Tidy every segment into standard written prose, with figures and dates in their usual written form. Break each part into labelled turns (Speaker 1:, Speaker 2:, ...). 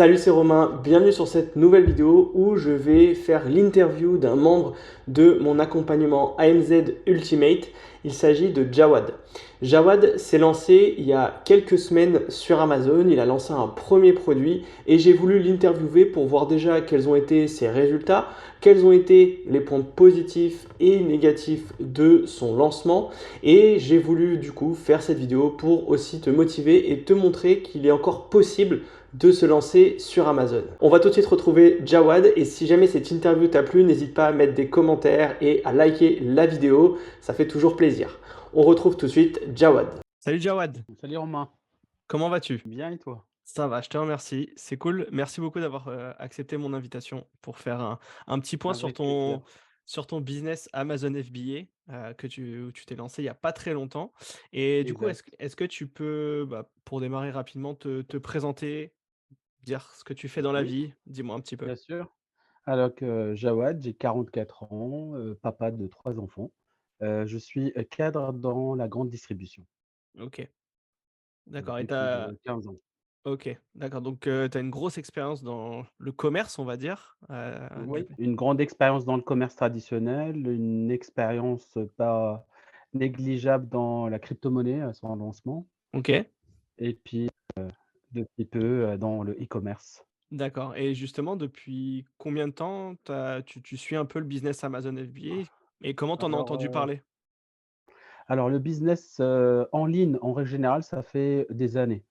Speaker 1: Salut, c'est Romain, bienvenue sur cette nouvelle vidéo où je vais faire l'interview d'un membre de mon accompagnement AMZ Ultimate. Il s'agit de Jawad. Jawad s'est lancé il y a quelques semaines sur Amazon, il a lancé un premier produit et j'ai voulu l'interviewer pour voir déjà quels ont été ses résultats, quels ont été les points positifs et négatifs de son lancement et j'ai voulu du coup faire cette vidéo pour aussi te motiver et te montrer qu'il est encore possible de se lancer sur Amazon. On va tout de suite retrouver Jawad et si jamais cette interview t'a plu, n'hésite pas à mettre des commentaires et à liker la vidéo, ça fait toujours plaisir. On retrouve tout de suite Jawad. Salut Jawad,
Speaker 2: Salut Romain,
Speaker 1: comment vas-tu?
Speaker 2: bien et toi?
Speaker 1: Ça va, je te remercie, c'est cool. Merci beaucoup d'avoir accepté mon invitation pour faire un petit point
Speaker 2: Avec plaisir.
Speaker 1: sur ton business Amazon FBA où tu t'es lancé il n'y a pas très longtemps. Et du coup,
Speaker 2: Exact,
Speaker 1: est-ce que tu peux, pour démarrer rapidement, te présenter, dire ce que tu fais dans la
Speaker 2: oui,
Speaker 1: vie? Dis-moi un petit peu.
Speaker 2: bien sûr. Alors que Jawad, j'ai 44 ans, papa de 3 enfants. Je suis, cadre dans la grande distribution
Speaker 1: OK, d'accord et
Speaker 2: depuis
Speaker 1: tu
Speaker 2: plus de 15 ans.
Speaker 1: OK, d'accord donc tu as une grosse expérience dans le commerce, on va dire,
Speaker 2: Oui,
Speaker 1: depuis
Speaker 2: une grande expérience dans le commerce traditionnel, une expérience pas négligeable dans la crypto-monnaie à son lancement
Speaker 1: OK,
Speaker 2: et puis depuis peu, dans le e-commerce.
Speaker 1: d'accord et justement depuis combien de temps tu suis un peu le business Amazon FBA et comment t'en as
Speaker 2: Alors,
Speaker 1: entendu parler?
Speaker 2: alors le business, en ligne, en règle générale, ça fait des années.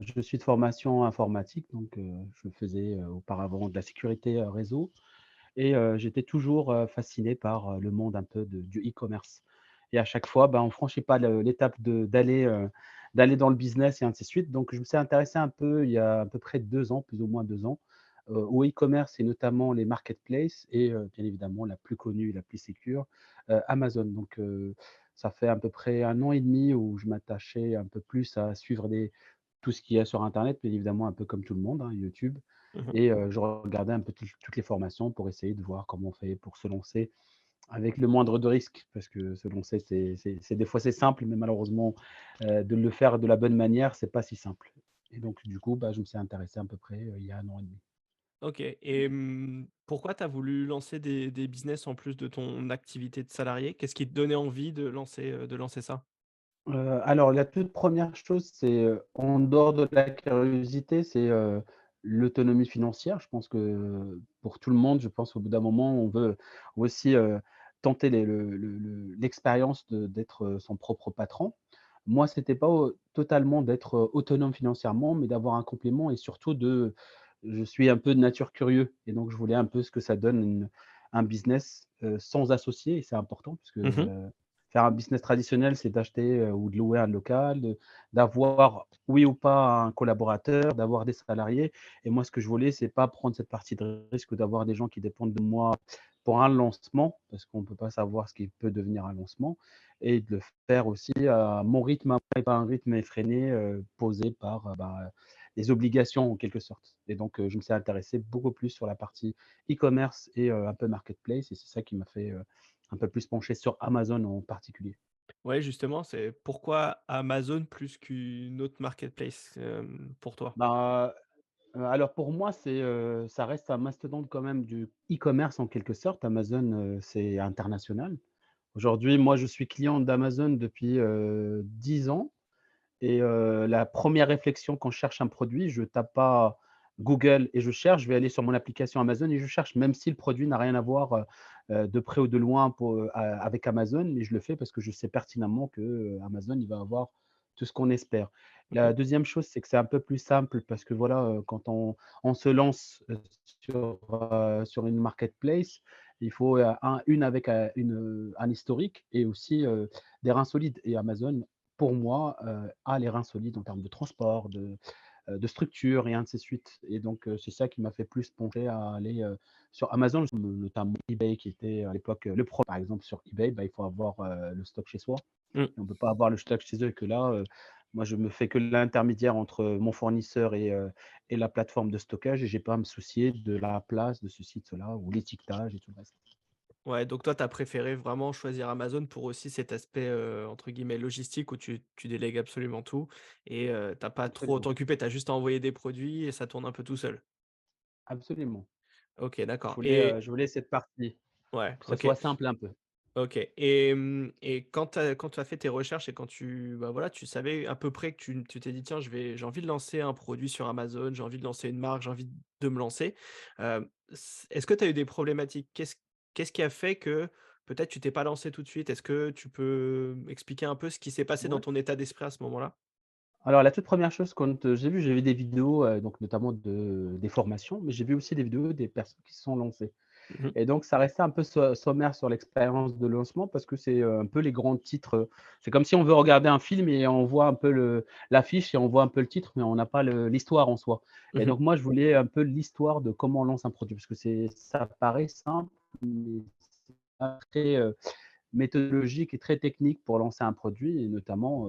Speaker 2: Je suis de formation informatique, donc je faisais, auparavant de la sécurité, réseau et j'étais toujours, fasciné par, le monde un peu du e-commerce et à chaque fois, ben, on franchit pas l'étape d'aller dans le business et ainsi de suite. Donc je me suis intéressé un peu il y a à peu près 2 ans, plus ou moins 2 ans, au e-commerce et notamment les marketplaces et bien évidemment la plus connue et la plus sécure, Amazon. Donc ça fait à peu près 1 an et demi où je m'attachais un peu plus à suivre tout ce qu'il y a sur internet, bien évidemment un peu comme tout le monde, hein, YouTube
Speaker 1: Mmh.
Speaker 2: et je regardais un peu toutes les formations pour essayer de voir comment on fait pour se lancer avec le moindre de risques. Parce que se lancer, c'est des fois c'est simple, mais malheureusement, de le faire de la bonne manière, c'est pas si simple. Et donc du coup, bah, je me suis intéressé à peu près, il y a 1 an et demi.
Speaker 1: OK et pourquoi tu as voulu lancer des business en plus de ton activité de salarié? Qu'est-ce qui te donnait envie de lancer ça?
Speaker 2: Alors la toute première chose, c'est, en dehors de la curiosité, c'est, l'autonomie financière. Je pense que pour tout le monde, je pense au bout d'un moment, on veut aussi, tenter l'expérience d'être, son propre patron. Moi, c'était pas, totalement d'être, autonome financièrement, mais d'avoir un complément et surtout je suis un peu de nature curieux et donc je voulais un peu ce que ça donne un business, sans associé et c'est important puisque,
Speaker 1: Mmh.
Speaker 2: faire un business traditionnel, c'est d'acheter, ou de louer un local, d'avoir, oui ou pas, un collaborateur, d'avoir des salariés et moi, ce que je voulais, c'est pas prendre cette partie de risque d'avoir des gens qui dépendent de moi pour un lancement, parce qu'on ne peut pas savoir ce qui peut devenir un lancement et de le faire aussi à mon rythme à moi et pas un rythme effréné, posé par, les obligations en quelque sorte et donc je me suis intéressé beaucoup plus sur la partie e-commerce et un peu marketplace et c'est ça qui m'a fait, un peu plus pencher sur Amazon en particulier.
Speaker 1: Ouais, justement, c'est pourquoi Amazon plus qu'une autre marketplace, pour toi?
Speaker 2: Bah, alors pour moi, ça reste un mastodonte quand même du e-commerce en quelque sorte. Amazon, c'est international. Aujourd'hui, moi, je suis client d'Amazon depuis, 10 ans et la première réflexion quand je cherche un produit, je tape pas Google et je cherche, je vais aller sur mon application Amazon et je cherche, même si le produit n'a rien à voir, de près ou de loin avec Amazon, mais je le fais parce que je sais pertinemment que, Amazon, il va avoir tout ce qu'on espère.
Speaker 1: Mmh.
Speaker 2: La deuxième chose, c'est que c'est un peu plus simple parce que voilà, quand on se lance, sur une marketplace, il faut, une avec, un historique et aussi, des reins solides et Amazon pour moi, a les reins solides en termes de transport, de structure et ainsi de suite et donc c'est ça qui m'a fait plus pencher à aller, sur Amazon, notamment eBay qui était à l'époque, le pro par exemple sur eBay, bah, il faut avoir, le stock chez soi
Speaker 1: Mmh.
Speaker 2: et on ne peut pas avoir le stock chez eux et que là, moi je me fais que l'intermédiaire entre mon fournisseur et la plateforme de stockage et j'ai pas à me soucier de la place de ceci, de cela ou l'étiquetage et tout le reste.
Speaker 1: Ouais, donc toi, tu as préféré vraiment choisir Amazon pour aussi cet aspect, entre guillemets «logistique» où tu délègues absolument tout et tu pas trop à
Speaker 2: Absolument,
Speaker 1: t'occuper, tu as juste à envoyer des produits et ça tourne un peu tout seul.
Speaker 2: absolument.
Speaker 1: OK, d'accord
Speaker 2: Je voulais cette partie,
Speaker 1: ouais,
Speaker 2: que ça
Speaker 1: OK.
Speaker 2: soit simple un peu.
Speaker 1: OK et quand tu as fait tes recherches et quand bah, voilà, tu savais à peu près que tu t'es dit: «Tiens, j'ai envie de lancer un produit sur Amazon, j'ai envie de lancer une marque, j'ai envie de me lancer». Est-ce que tu as eu des problématiques? Qu'est-ce qui a fait que peut-être tu t'es pas lancé tout de suite? Est-ce que tu peux expliquer un peu ce qui s'est passé dans
Speaker 2: Ouais.
Speaker 1: ton état d'esprit à ce moment-là?
Speaker 2: Alors la toute première chose quand, j'ai vu des vidéos, donc notamment des formations, mais j'ai vu aussi des vidéos des personnes qui se sont lancées.
Speaker 1: Mmh.
Speaker 2: Et donc ça restait un peu sommaire sur l'expérience de lancement parce que c'est, un peu les grands titres, c'est comme si on veut regarder un film et on voit un peu l'affiche et on voit un peu le titre, mais on n'a pas l'histoire en soi. Et
Speaker 1: Mmh.
Speaker 2: donc moi, je voulais un peu l'histoire de comment on lance un produit parce que ça paraît simple, mais c'est pas très, méthodologique et très technique pour lancer un produit et notamment,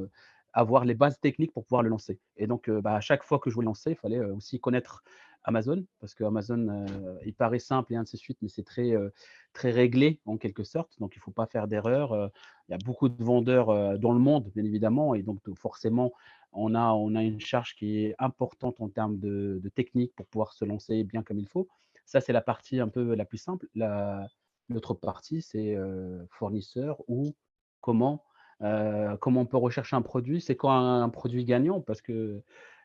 Speaker 2: avoir les bases techniques pour pouvoir le lancer. Et donc, à chaque fois que je voulais lancer, il fallait, aussi connaître Amazon parce qu'Amazon, il paraît simple et ainsi de suite, mais c'est très, très réglé en quelque sorte, donc il ne faut pas faire d'erreur, il y a beaucoup de vendeurs, dans le monde, bien évidemment et donc forcément, on a une charge qui est importante en termes de technique pour pouvoir se lancer bien comme il faut. Ça, c'est la partie un peu la plus simple. L'autre partie, c'est, fournisseur ou comment, comment on peut rechercher un produit. C'est quoi un produit gagnant? Parce que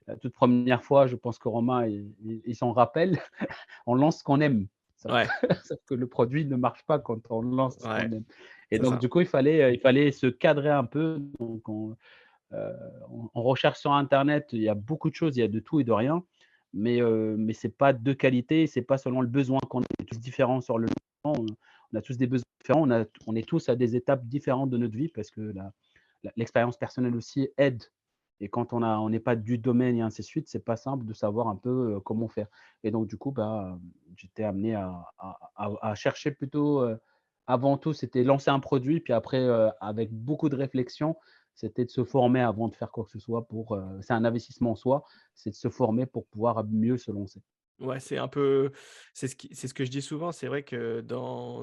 Speaker 2: la toute première fois, je pense que Romain, il s'en rappelle, on lance ce qu'on aime. Sauf que
Speaker 1: Ouais,
Speaker 2: sauf que le produit ne marche pas quand on lance ce
Speaker 1: ouais,
Speaker 2: qu'on aime. Et
Speaker 1: c'est
Speaker 2: donc
Speaker 1: ça.
Speaker 2: du coup, il fallait se cadrer un peu. Donc Heu, on recherche sur internet, il y a beaucoup de choses, il y a de tout et de rien, mais c'est pas de qualité, c'est pas selon le besoin qu'on a. On est tous différents sur le plan, on a tous des besoins différents, on est tous à des étapes différentes de notre vie parce que l'expérience personnelle aussi aide et quand on n'est pas du domaine et ainsi de suite, c'est pas simple de savoir un peu, comment faire et donc du coup, j'étais amené à chercher plutôt, avant tout, c'était lancer un produit puis après, avec beaucoup de réflexion, c'était de se former avant de faire quoi que ce soit c'est un investissement en soi, c'est de se former pour pouvoir mieux se lancer.
Speaker 1: Ouais, c'est un peu c'est ce que je dis souvent. C'est vrai que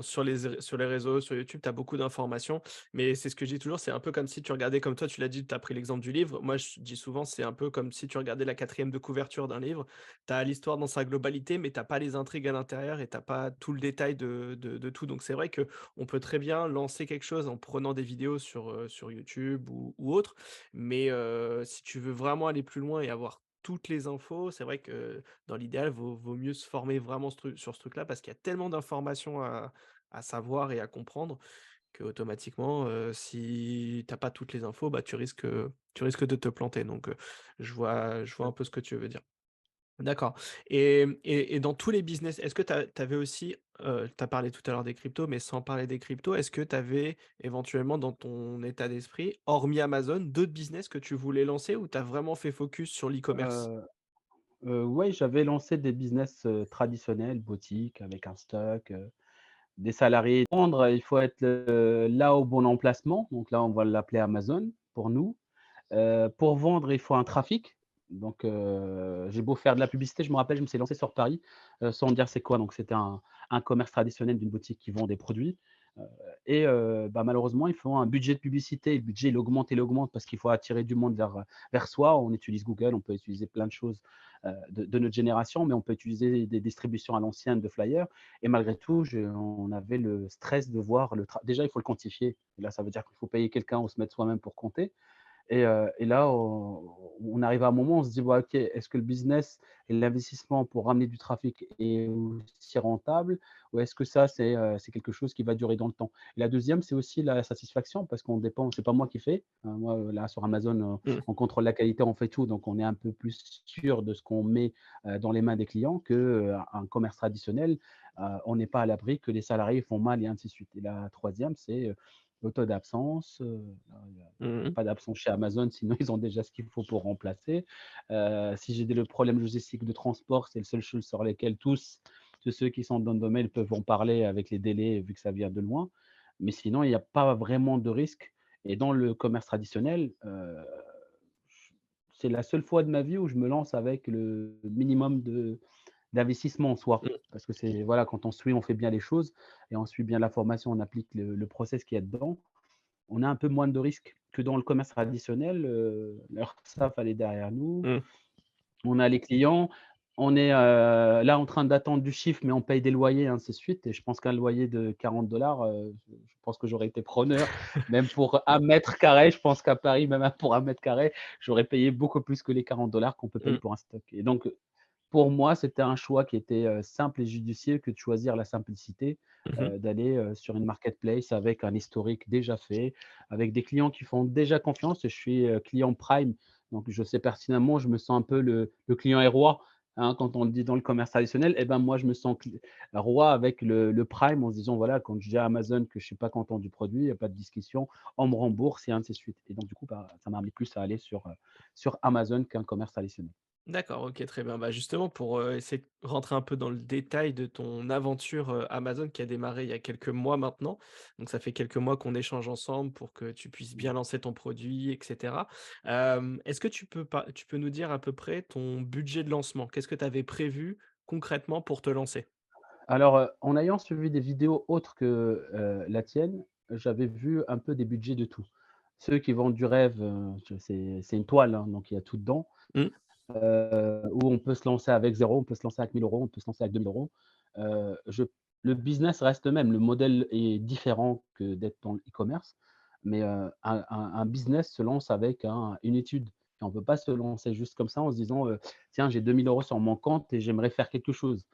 Speaker 1: sur les réseaux, sur YouTube, tu as beaucoup d'informations, mais c'est ce que je dis toujours, c'est un peu comme si tu regardais comme toi, tu l'as dit, tu as pris l'exemple du livre. Moi, je dis souvent, c'est un peu comme si tu regardais la quatrième de couverture d'un livre. Tu as l'histoire dans sa globalité, mais tu pas les intrigues à l'intérieur et tu pas tout le détail de tout. Donc c'est vrai que on peut très bien lancer quelque chose en prenant des vidéos sur YouTube ou autre, mais si tu veux vraiment aller plus loin et avoir toutes les infos, c'est vrai que dans l'idéal, vaut mieux se former vraiment sur ce truc-là parce qu'il y a tellement d'informations à savoir et à comprendre qu'automatiquement, si tu as pas toutes les infos, bah, tu risques de te planter donc je vois un peu ce que tu veux dire. D'accord et dans tous les business, est-ce que tu avais aussi, tu as parlé tout à l'heure des cryptos, mais sans parler des cryptos, est-ce que tu avais éventuellement dans ton état d'esprit, hormis Amazon, d'autres business que tu voulais lancer ou tu as vraiment fait focus sur l'e-commerce?
Speaker 2: Heu ouais, j'avais lancé des business, traditionnels, boutiques avec un stock, des salariés. Vendre, il faut être, là au bon emplacement, donc là, on va l'appeler Amazon pour nous. Pour vendre, il faut un trafic. Donc, j'ai beau faire de la publicité, je me rappelle, je me suis lancé sur Paris, sans dire c'est quoi. Donc, c'était un commerce traditionnel d'une boutique qui vend des produits. Heu Malheureusement, il faut un budget de publicité. Le budget, il augmente parce qu'il faut attirer du monde vers soi. On utilise Google, on peut utiliser plein de choses, de notre génération, mais on peut utiliser des distributions à l'ancienne de flyers et malgré tout, on avait le stress de voir déjà, il faut le quantifier. Et là, ça veut dire qu'il faut payer quelqu'un ou se mettre soi-même pour compter. Et là, on arrive à un moment où on se dit: «Bah, OK, est-ce que le business et l'investissement pour ramener du trafic est aussi rentable? Ou est-ce que ça, c'est quelque chose qui va durer dans le temps?» Et la deuxième, c'est aussi la satisfaction parce qu'on dépend c'est pas moi qui fais. Moi, là, sur Amazon,
Speaker 1: Mmh.
Speaker 2: on contrôle la qualité, on fait tout, donc on est un peu plus sûr de ce qu'on met, dans les mains des clients un commerce traditionnel. On n'est pas à l'abri que les salariés font mal et ainsi de suite. Et la troisième, c'est, le taux d'absence, là, il y a
Speaker 1: Mmh.
Speaker 2: pas d'absence chez Amazon, sinon ils ont déjà ce qu'il faut pour remplacer. Si j'ai le problème logistique de transport, c'est la seule chose sur lesquelles tous ceux qui sont dans le domaine peuvent en parler avec les délais, vu que ça vient de loin. Mais sinon, il n'y a pas vraiment de risque et dans le commerce traditionnel, c'est la seule fois de ma vie où je me lance avec le minimum d'investissement en soi.
Speaker 1: Mmh.
Speaker 2: Parce que c'est voilà, quand on fait bien les choses et on suit bien la formation, on applique le process qu'il y a dedans, on a un peu moins de risques que dans le commerce traditionnel. L'URSSAF, elle est derrière nous,
Speaker 1: Mmh.
Speaker 2: on a les clients, on est, là en train d'attendre du chiffre, mais on paye des loyers, ainsi de suite et je pense qu'un loyer de 40 je pense que j'aurais été preneur. Même pour 1 m², je pense qu'à Paris, même pour 1 m², j'aurais payé beaucoup plus que les 40 qu'on peut payer
Speaker 1: Mmh.
Speaker 2: pour un stock et donc pour moi, c'était un choix qui était, simple et judicieux que de choisir la simplicité,
Speaker 1: Mmh.
Speaker 2: d'aller, sur une marketplace avec un historique déjà fait, avec des clients qui font déjà confiance. Je suis, client prime, donc je sais pertinemment, je me sens un peu le client est roi, hein, quand on le dit dans le commerce traditionnel et ben, moi, je me sens roi avec le prime en se disant: «Voilà, quand je dis à Amazon que je suis pas content du produit, il y a pas de discussion, on me rembourse» et ainsi de suite et donc du coup, bah, ça m'a amené plus à aller sur Amazon qu'un commerce traditionnel.
Speaker 1: D'accord, OK, très bien. Bah, justement pour, essayer de rentrer un peu dans le détail de ton aventure, Amazon qui a démarré il y a quelques mois maintenant. Donc ça fait quelques mois qu'on échange ensemble pour que tu puisses bien lancer ton produit et cetera. Est-ce que tu peux nous dire à peu près ton budget de lancement? Qu'est-ce que tu avais prévu concrètement pour te lancer?
Speaker 2: Alors, en ayant suivi des vidéos autres que, la tienne, j'avais vu un peu des budgets de tout. Ceux qui vendent du rêve, je c'est une toile, hein, donc il y a tout dedans,
Speaker 1: Mmh,
Speaker 2: où on peut se lancer avec 0, on peut se lancer avec 1 000 €, on peut se lancer avec 2 000 €. Je Le business reste le même, le modèle est différent que d'être dans le e-commerce, mais, un business se lance avec une étude et on ne peut pas se lancer juste comme ça en se disant, «Tiens, j'ai 2 000 € sur mon compte et j'aimerais faire quelque chose».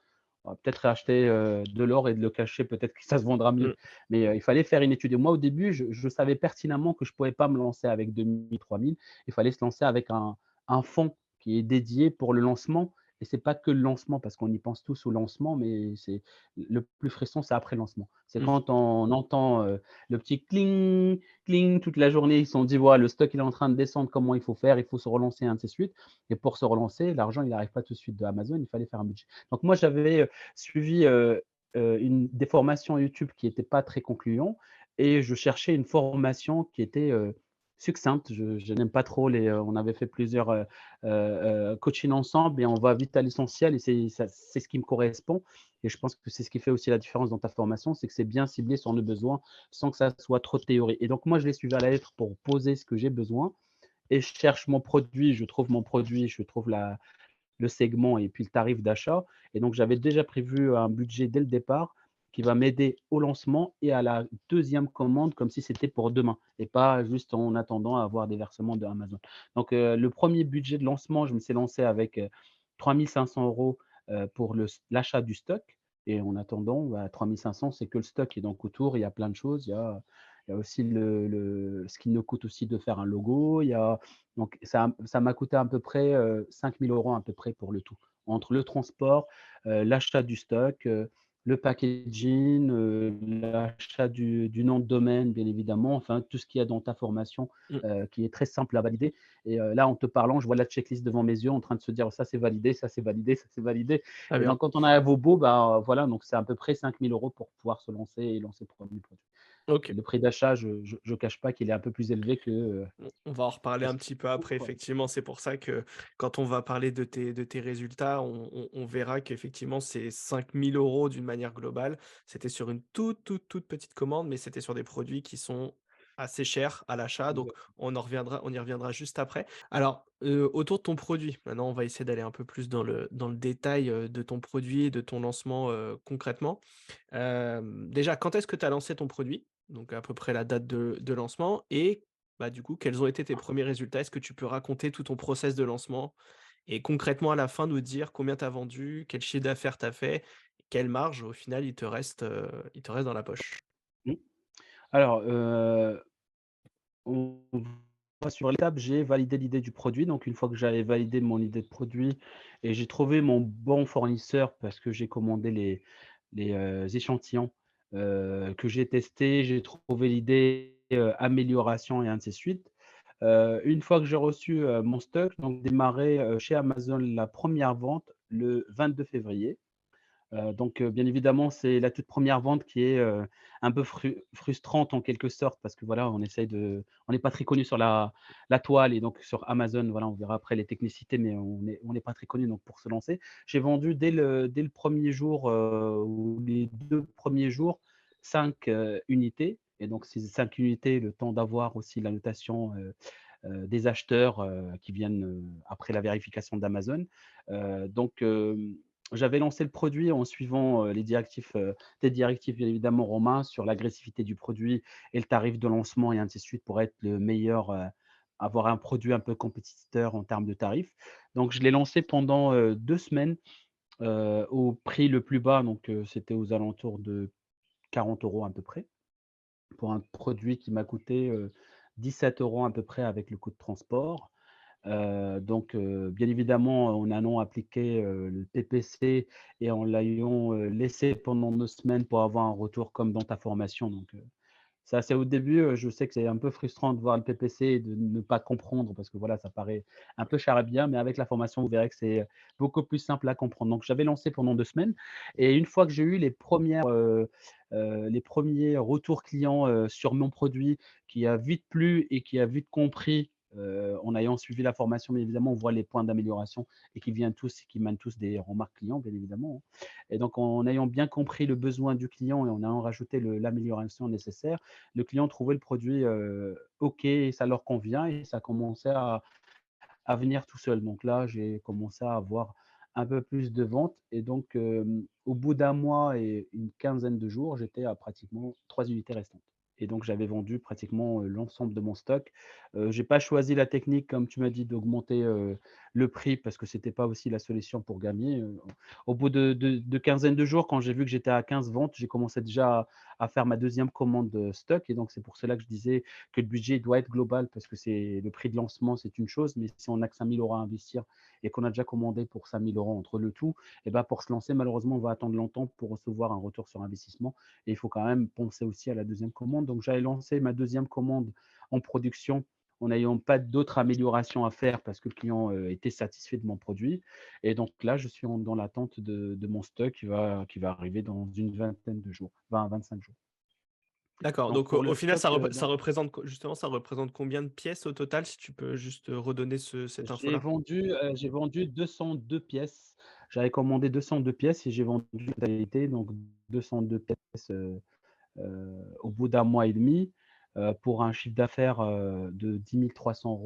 Speaker 2: On va peut-être acheter, de l'or et de le cacher, peut-être que ça se vendra mieux.
Speaker 1: mmh,
Speaker 2: Mais, il fallait faire une étude et moi, au début, je savais pertinemment que je ne pouvais pas me lancer avec 2 000, 3 000. Il fallait se lancer avec un fonds qui est dédié pour le lancement et c'est pas que le lancement parce qu'on y pense tous au lancement, mais c'est le plus frisson, c'est après le lancement. C'est
Speaker 1: mmh.
Speaker 2: quand on entend, le petit cling, cling toute la journée, ils se sont dit: «Voilà, le stock, il est en train de descendre, comment il faut faire? Il faut se relancer», ainsi de suite et pour se relancer, l'argent, il n'arrive pas tout de suite de Amazon, il fallait faire un budget. Donc moi, j'avais, suivi, une des formations YouTube qui étaient pas très concluants et je cherchais une formation qui était, succincte. Je n'aime pas trop on avait fait plusieurs, coachings ensemble et on va vite à l'essentiel et c'est ce qui me correspond et je pense que c'est ce qui fait aussi la différence dans ta formation, c'est que c'est bien ciblé sur le besoin sans que ça soit trop théorique et donc moi, je l'ai suivi à la lettre pour poser ce que j'ai besoin et je cherche mon produit, je trouve mon produit, je trouve le segment et puis le tarif d'achat et donc j'avais déjà prévu un budget dès le départ qui va m'aider au lancement et à la deuxième commande comme si c'était pour demain et pas juste en attendant à avoir des versements de Amazon. Donc, le premier budget de lancement, je me suis lancé avec, 3 500 €, pour l'achat du stock et en attendant, bah, 3 500 c'est que le stock et donc autour, il y a plein de choses. Il y a aussi ce qui nous coûte aussi de faire un logo, il y a donc ça m'a coûté à peu près, 5 000 € à peu près pour le tout. Entre le transport, l'achat du stock, le packaging, l'achat du nom de domaine bien évidemment, enfin tout ce qu'il y a dans ta formation,
Speaker 1: Mmh.
Speaker 2: qui est très simple à valider et là en te parlant, je vois la checklist devant mes yeux en train de se dire: «Ça c'est validé, ça c'est validé, ça c'est validé»
Speaker 1: Très
Speaker 2: et
Speaker 1: bien.
Speaker 2: donc quand on arrive au bout, bah, voilà donc c'est à peu près 5 000 € pour pouvoir se lancer et lancer le 1er produit.
Speaker 1: OK.
Speaker 2: Et le prix d'achat, je cache pas qu'il est un peu plus élevé que,
Speaker 1: On va en reparler un
Speaker 2: parce
Speaker 1: petit peu après,
Speaker 2: ouais.
Speaker 1: effectivement. C'est pour ça que quand on va parler de tes résultats, on verra qu'effectivement, c'est 5 000 € d'une manière globale. C'était sur une toute, toute, toute petite commande, mais c'était sur des produits qui sont assez chers à l'achat. Donc,
Speaker 2: Exact.
Speaker 1: on y reviendra juste après. Alors, autour de ton produit, maintenant, on va essayer d'aller un peu plus dans le détail de ton produit et de ton lancement concrètement. Déjà, quand est-ce que tu as lancé ton produit? Donc à peu près la date de lancement et bah, du coup, quels ont été tes premiers résultats? Est-ce que tu peux raconter tout ton process de lancement et concrètement à la fin nous dire combien tu as vendu, quel chiffre d'affaires tu as fait, quelle marge au final il te reste dans la poche?
Speaker 2: Mmh. Alors, on va sur l'étape, j'ai validé l'idée du produit. Donc une fois que j'avais validé mon idée de produit et j'ai trouvé mon bon fournisseur parce que j'ai commandé les échantillons, que j'ai testés, j'ai trouvé l'idée, amélioration et ainsi de suite. Une fois que j'ai reçu, mon stock, donc démarré, chez Amazon la première vente le 22 février. Bien évidemment, c'est la toute première vente qui est, un peu frustrante en quelque sorte parce que voilà, on n'est pas très connu sur la toile et donc sur Amazon, voilà, on verra après les technicités, mais on n'est pas très connu donc pour se lancer. J'ai vendu dès le 1er jour, ou les 2 premiers jours, 5 unités et donc ces 5 unités, le temps d'avoir aussi la notation, des acheteurs, qui viennent, après la vérification d'Amazon. J'avais lancé le produit en suivant, des directives bien évidemment romains sur l'agressivité du produit et le tarif de lancement et ainsi de suite pour être le meilleur, avoir un produit un peu compétiteur en termes de tarifs. Donc je l'ai lancé pendant, 2 semaines, au prix le plus bas, c'était aux alentours de 40 € à peu près, pour un produit qui m'a coûté, 17 € à peu près avec le coût de transport. Bien évidemment, en allant appliquer, le PPC et en l'ayant, laissé pendant 2 semaines pour avoir un retour comme dans ta formation. Ça, c'est au début, je sais que c'est un peu frustrant de voir le PPC et de ne pas comprendre parce que voilà, ça paraît un peu charabia, mais avec la formation, vous verrez que c'est beaucoup plus simple à comprendre. Donc j'avais lancé pendant 2 semaines et une fois que j'ai eu les premiers retours clients, sur mon produit qui a vite plu et qui a vite compris, en ayant suivi la formation, bien évidemment, on voit les points d'amélioration et qui mènent tous des remarques clients, bien évidemment, hein. Et donc en ayant bien compris le besoin du client et en ayant rajouté l'amélioration nécessaire, le client trouvait le produit, OK et ça leur convient et ça commençait à venir tout seul. Donc là, j'ai commencé à avoir un peu plus de ventes et au bout d'un mois et une quinzaine de jours, j'étais à pratiquement 3 unités restantes et donc j'avais vendu pratiquement, l'ensemble de mon stock. J'ai pas choisi la technique comme tu m'as dit d'augmenter, le prix parce que c'était pas aussi la solution pour gagner, Au bout de quinzaine de jours, quand j'ai vu que j'étais à 15 ventes, j'ai commencé déjà à faire ma deuxième commande de stock et donc c'est pour cela que je disais que le budget doit être global parce que c'est le prix de lancement, c'est une chose, mais si on n'a que 5 000 € à investir et qu'on a déjà commandé pour 5 000 € entre le tout, et ben, pour se lancer, malheureusement, on va attendre longtemps pour recevoir un retour sur investissement et il faut quand même penser aussi à la deuxième commande. Donc, j'avais lancé ma deuxième commande en production en n'ayant pas d'autres améliorations à faire parce que le client était satisfait de mon produit. Et donc là, je suis dans l'attente de mon stock qui va arriver dans une vingtaine de jours, 20 à 25 jours.
Speaker 1: D'accord,
Speaker 2: Donc
Speaker 1: donc
Speaker 2: pour
Speaker 1: au
Speaker 2: le
Speaker 1: final,
Speaker 2: stock,
Speaker 1: ça représente justement, ça représente combien de pièces au total? Si tu peux juste redonner cette info-là.
Speaker 2: J'ai vendu 202 pièces. J'avais commandé 202 pièces et j'ai vendu la totalité, donc 202 pièces, au bout d'un mois et demi, pour un chiffre d'affaires, de 10 300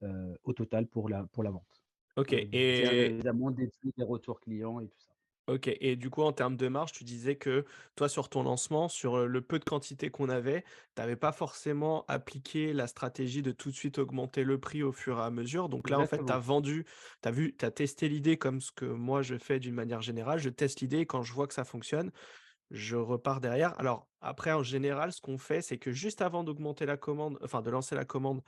Speaker 2: € au total pour la vente.
Speaker 1: OK
Speaker 2: J'ai
Speaker 1: et
Speaker 2: évidemment déduit les retours clients et tout ça.
Speaker 1: OK et du coup, en termes de marge, tu disais que toi, sur ton lancement, sur, le peu de quantité qu'on avait, tu avais pas forcément appliqué la stratégie de tout de suite augmenter le prix au fur et à mesure. Donc là, en fait, tu as
Speaker 2: Exactement.
Speaker 1: vendu, tu as testé l'idée comme ce que moi je fais d'une manière générale. Je teste l'idée et quand je vois que ça fonctionne, je repars derrière. Alors après, en général, ce qu'on fait, c'est que juste avant d'augmenter la commande, enfin de lancer la commande,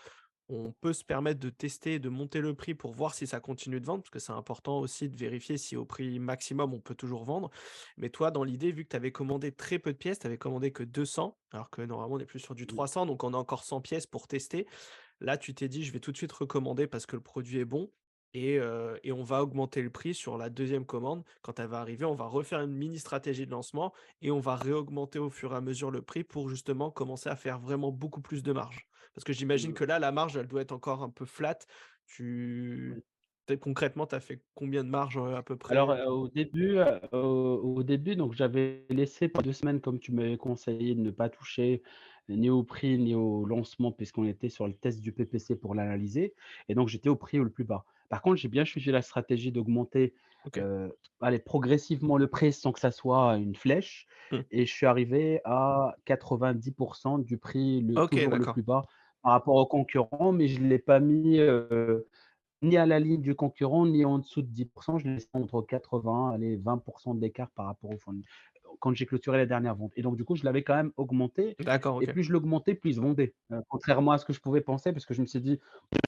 Speaker 1: on peut se permettre de tester et de monter le prix pour voir si ça continue de vendre, parce que c'est important aussi de vérifier si au prix maximum, on peut toujours vendre. Mais toi, dans l'idée, vu que tu avais commandé très peu de pièces, tu avais commandé que 200, alors que normalement on est plus sur du
Speaker 2: Oui,
Speaker 1: 300, donc on a encore 100 pièces pour tester. Là, tu t'es dit: «Je vais tout de suite recommander parce que le produit est bon et on va augmenter le prix sur la deuxième commande. Quand elle va arriver, on va refaire une mini stratégie de lancement et on va réaugmenter au fur et à mesure le prix pour justement commencer à faire vraiment beaucoup plus de marge». Parce que j'imagine que là, la marge, elle doit être encore un peu flat. Tu
Speaker 2: oui.
Speaker 1: concrètement, tu as fait combien de marge, à peu
Speaker 2: Alors,
Speaker 1: près?
Speaker 2: au début, donc j'avais laissé pendant 2 semaines, comme tu m'avais conseillé, de ne pas toucher ni au prix ni au lancement puisqu'on était sur le test du PPC pour l'analyser et donc j'étais au prix le plus bas. Par contre, j'ai bien suivi la stratégie d'augmenter,
Speaker 1: OK.
Speaker 2: heu, allez, progressivement le prix sans que ça soit une flèche
Speaker 1: Mmh.
Speaker 2: et je suis arrivé à 90 du prix
Speaker 1: OK,
Speaker 2: toujours le
Speaker 1: d'accord.
Speaker 2: plus bas par rapport aux concurrents, mais je ne l'ai pas mis, ni à la ligne du concurrent, ni en dessous de 10. Je laisse entre 80, allez 20 d'écart par rapport au fourni quand j'ai clôturé la dernière vente et donc du coup, je l'avais quand même augmenté
Speaker 1: D'accord,
Speaker 2: et
Speaker 1: OK.
Speaker 2: plus je l'augmentais, plus il se vendait, contrairement à ce que je pouvais penser parce que je me suis dit: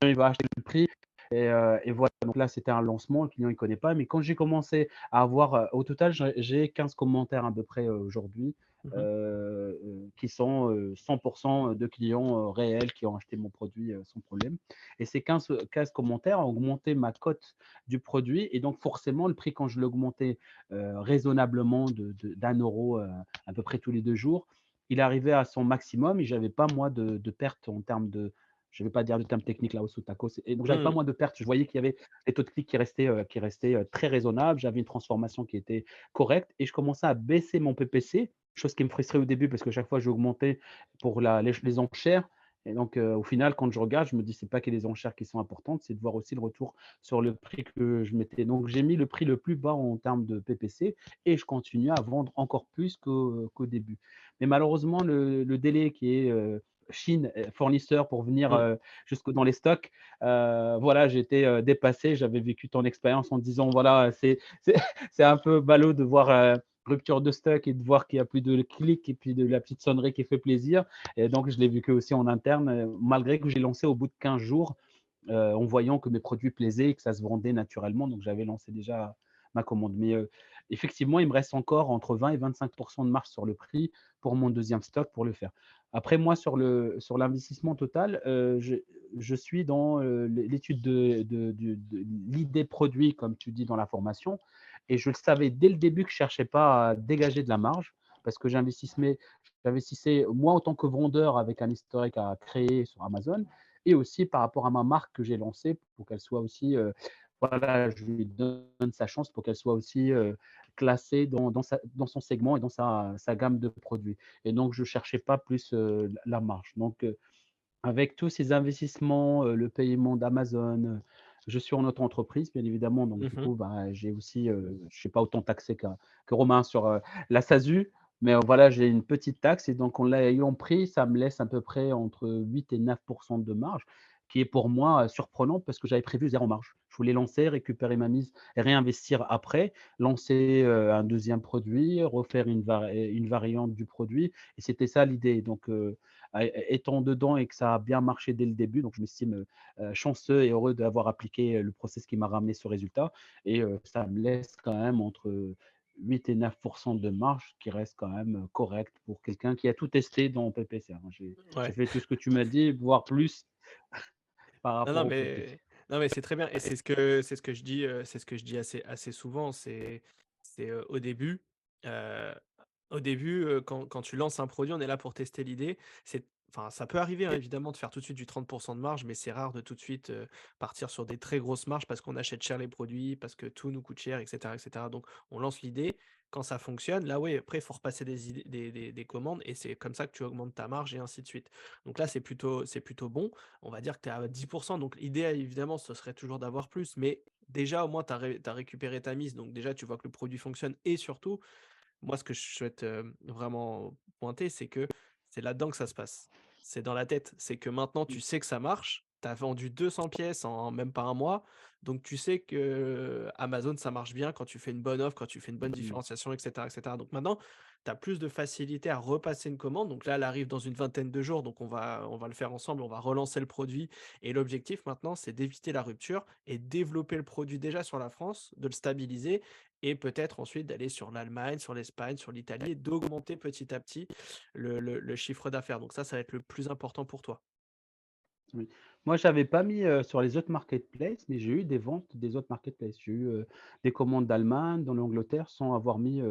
Speaker 2: «Il va acheter le prix» Et voilà, donc là, c'était un lancement, le client il connaît pas. Mais quand j'ai commencé à avoir, au total, j'ai 15 commentaires à peu près aujourd'hui,
Speaker 1: Mmh.
Speaker 2: qui sont 100% de clients réels qui ont acheté mon produit sans problème. Et ces 15 commentaires ont augmenté ma cote du produit. Et donc, forcément, le prix, quand je l'augmentais raisonnablement d'1 euro à peu près tous les 2 jours, il arrivait à son maximum et j'avais pas, moi, de perte en termes de, je ne vais pas dire de termes techniques là au tacos. Et donc, j'avais pas
Speaker 1: Mmh.
Speaker 2: moins de pertes. Je voyais qu'il y avait des taux de clics qui restaient très raisonnables. J'avais une transformation qui était correcte et je commençais à baisser mon PPC, chose qui me frustrait au début parce que chaque fois j'augmentais pour les enchères. Et donc, au final, quand je regarde, je me dis, c'est pas que les enchères qui sont importantes, c'est de voir aussi le retour sur le prix que je mettais. Donc, j'ai mis le prix le plus bas en termes de PPC et je continue à vendre encore plus qu'au début. Mais malheureusement, le délai qui est Chine, fournisseur pour venir
Speaker 1: Mmh.
Speaker 2: jusque dans les stocks. Voilà, j'étais dépassé. J'avais vécu ton expérience en disant, voilà, c'est c'est un peu ballot de voir rupture de stock et de voir qu'il n'y a plus de clics et puis de la petite sonnerie qui fait plaisir. Et donc, je l'ai vécu aussi en interne, malgré que j'ai lancé au bout de 15 jours, en voyant que mes produits plaisaient et que ça se vendait naturellement. Donc, j'avais lancé déjà ma commande. Mais effectivement, il me reste encore entre 20 et 25% de marge sur le prix pour mon deuxième stock pour le faire. Après, moi, sur l'investissement total, je suis dans l'étude de l'idée produit, comme tu dis dans la formation. Et je le savais dès le début que je ne cherchais pas à dégager de la marge parce que j'investissais moi en tant que vendeur avec un historique à créer sur Amazon et aussi par rapport à ma marque que j'ai lancée pour qu'elle soit aussi, voilà, je lui donne sa chance pour qu'elle soit aussi classée dans son segment et dans sa gamme de produits. Et donc, je ne cherchais pas plus la marge. Donc, avec tous ces investissements, le paiement d'Amazon, je suis en auto-entreprise, bien évidemment. Donc, du
Speaker 1: Mmh.
Speaker 2: coup, bah, j'ai aussi, je ne suis pas autant taxé que Romain sur la SASU. Mais voilà, j'ai une petite taxe et donc en l'ayant pris, ça me laisse à peu près entre 8 et 9% de marge, qui est pour moi surprenant parce que j'avais prévu zéro marge. Je voulais lancer, récupérer ma mise et réinvestir après, lancer un deuxième produit, refaire une variante du produit. Et c'était ça l'idée. Donc, étant dedans et que ça a bien marché dès le début. Donc, je m'estime chanceux et heureux d'avoir appliqué le process qui m'a ramené ce résultat. Et ça me laisse quand même entre 8 et 9% de marge, qui reste quand même correct pour quelqu'un qui a tout testé dans PPC, hein. J'ai
Speaker 1: Ouais.
Speaker 2: fait tout ce que tu m'as dit, voire plus par
Speaker 1: Non,
Speaker 2: rapport
Speaker 1: non,
Speaker 2: au PPC.
Speaker 1: mais c'est très bien et c'est ce que je dis, c'est ce que je dis assez souvent. C'est heu, au début, quand tu lances un produit, on est là pour tester l'idée. Enfin, ça peut arriver, hein, évidemment, de faire tout de suite du 30 de marge, mais c'est rare de tout de suite, partir sur des très grosses marges parce qu'on achète cher les produits, parce que tout nous coûte cher et cetera et cetera. Donc on lance l'idée, quand ça fonctionne, là, oui, après, il faut repasser des idées des commandes et c'est comme ça que tu augmentes ta marge et ainsi de suite. Donc là, c'est plutôt bon. On va dire que tu es à 10, donc l'idéal, évidemment, ce serait toujours d'avoir plus, mais déjà, au moins, tu as récupéré ta mise, donc déjà, tu vois que le produit fonctionne et surtout, moi, ce que je souhaite, vraiment pointer, c'est que c'est là-dedans que ça se passe. C'est dans la tête. C'est que maintenant, tu sais que ça marche. Tu as vendu 200 pièces en même pas un mois, donc tu sais que Amazon, ça marche bien quand tu fais une bonne offre, quand tu fais une bonne
Speaker 2: Mmh.
Speaker 1: différenciation et cetera et cetera. Donc maintenant, tu as plus de facilité à repasser une commande. Donc là, elle arrive dans une vingtaine de jours, donc on va le faire ensemble, on va relancer le produit et l'objectif maintenant, c'est d'éviter la rupture et développer le produit déjà sur la France, de le stabiliser et peut-être ensuite d'aller sur l'Allemagne, sur l'Espagne, sur l'Italie et d'augmenter petit à petit le chiffre d'affaires. Donc ça va être le plus important pour toi.
Speaker 2: Oui. Moi, j'avais pas mis sur les autres marketplaces, mais j'ai eu des ventes des autres marketplaces. J'ai eu des commandes d'Allemagne, dans l'Angleterre, sans avoir mis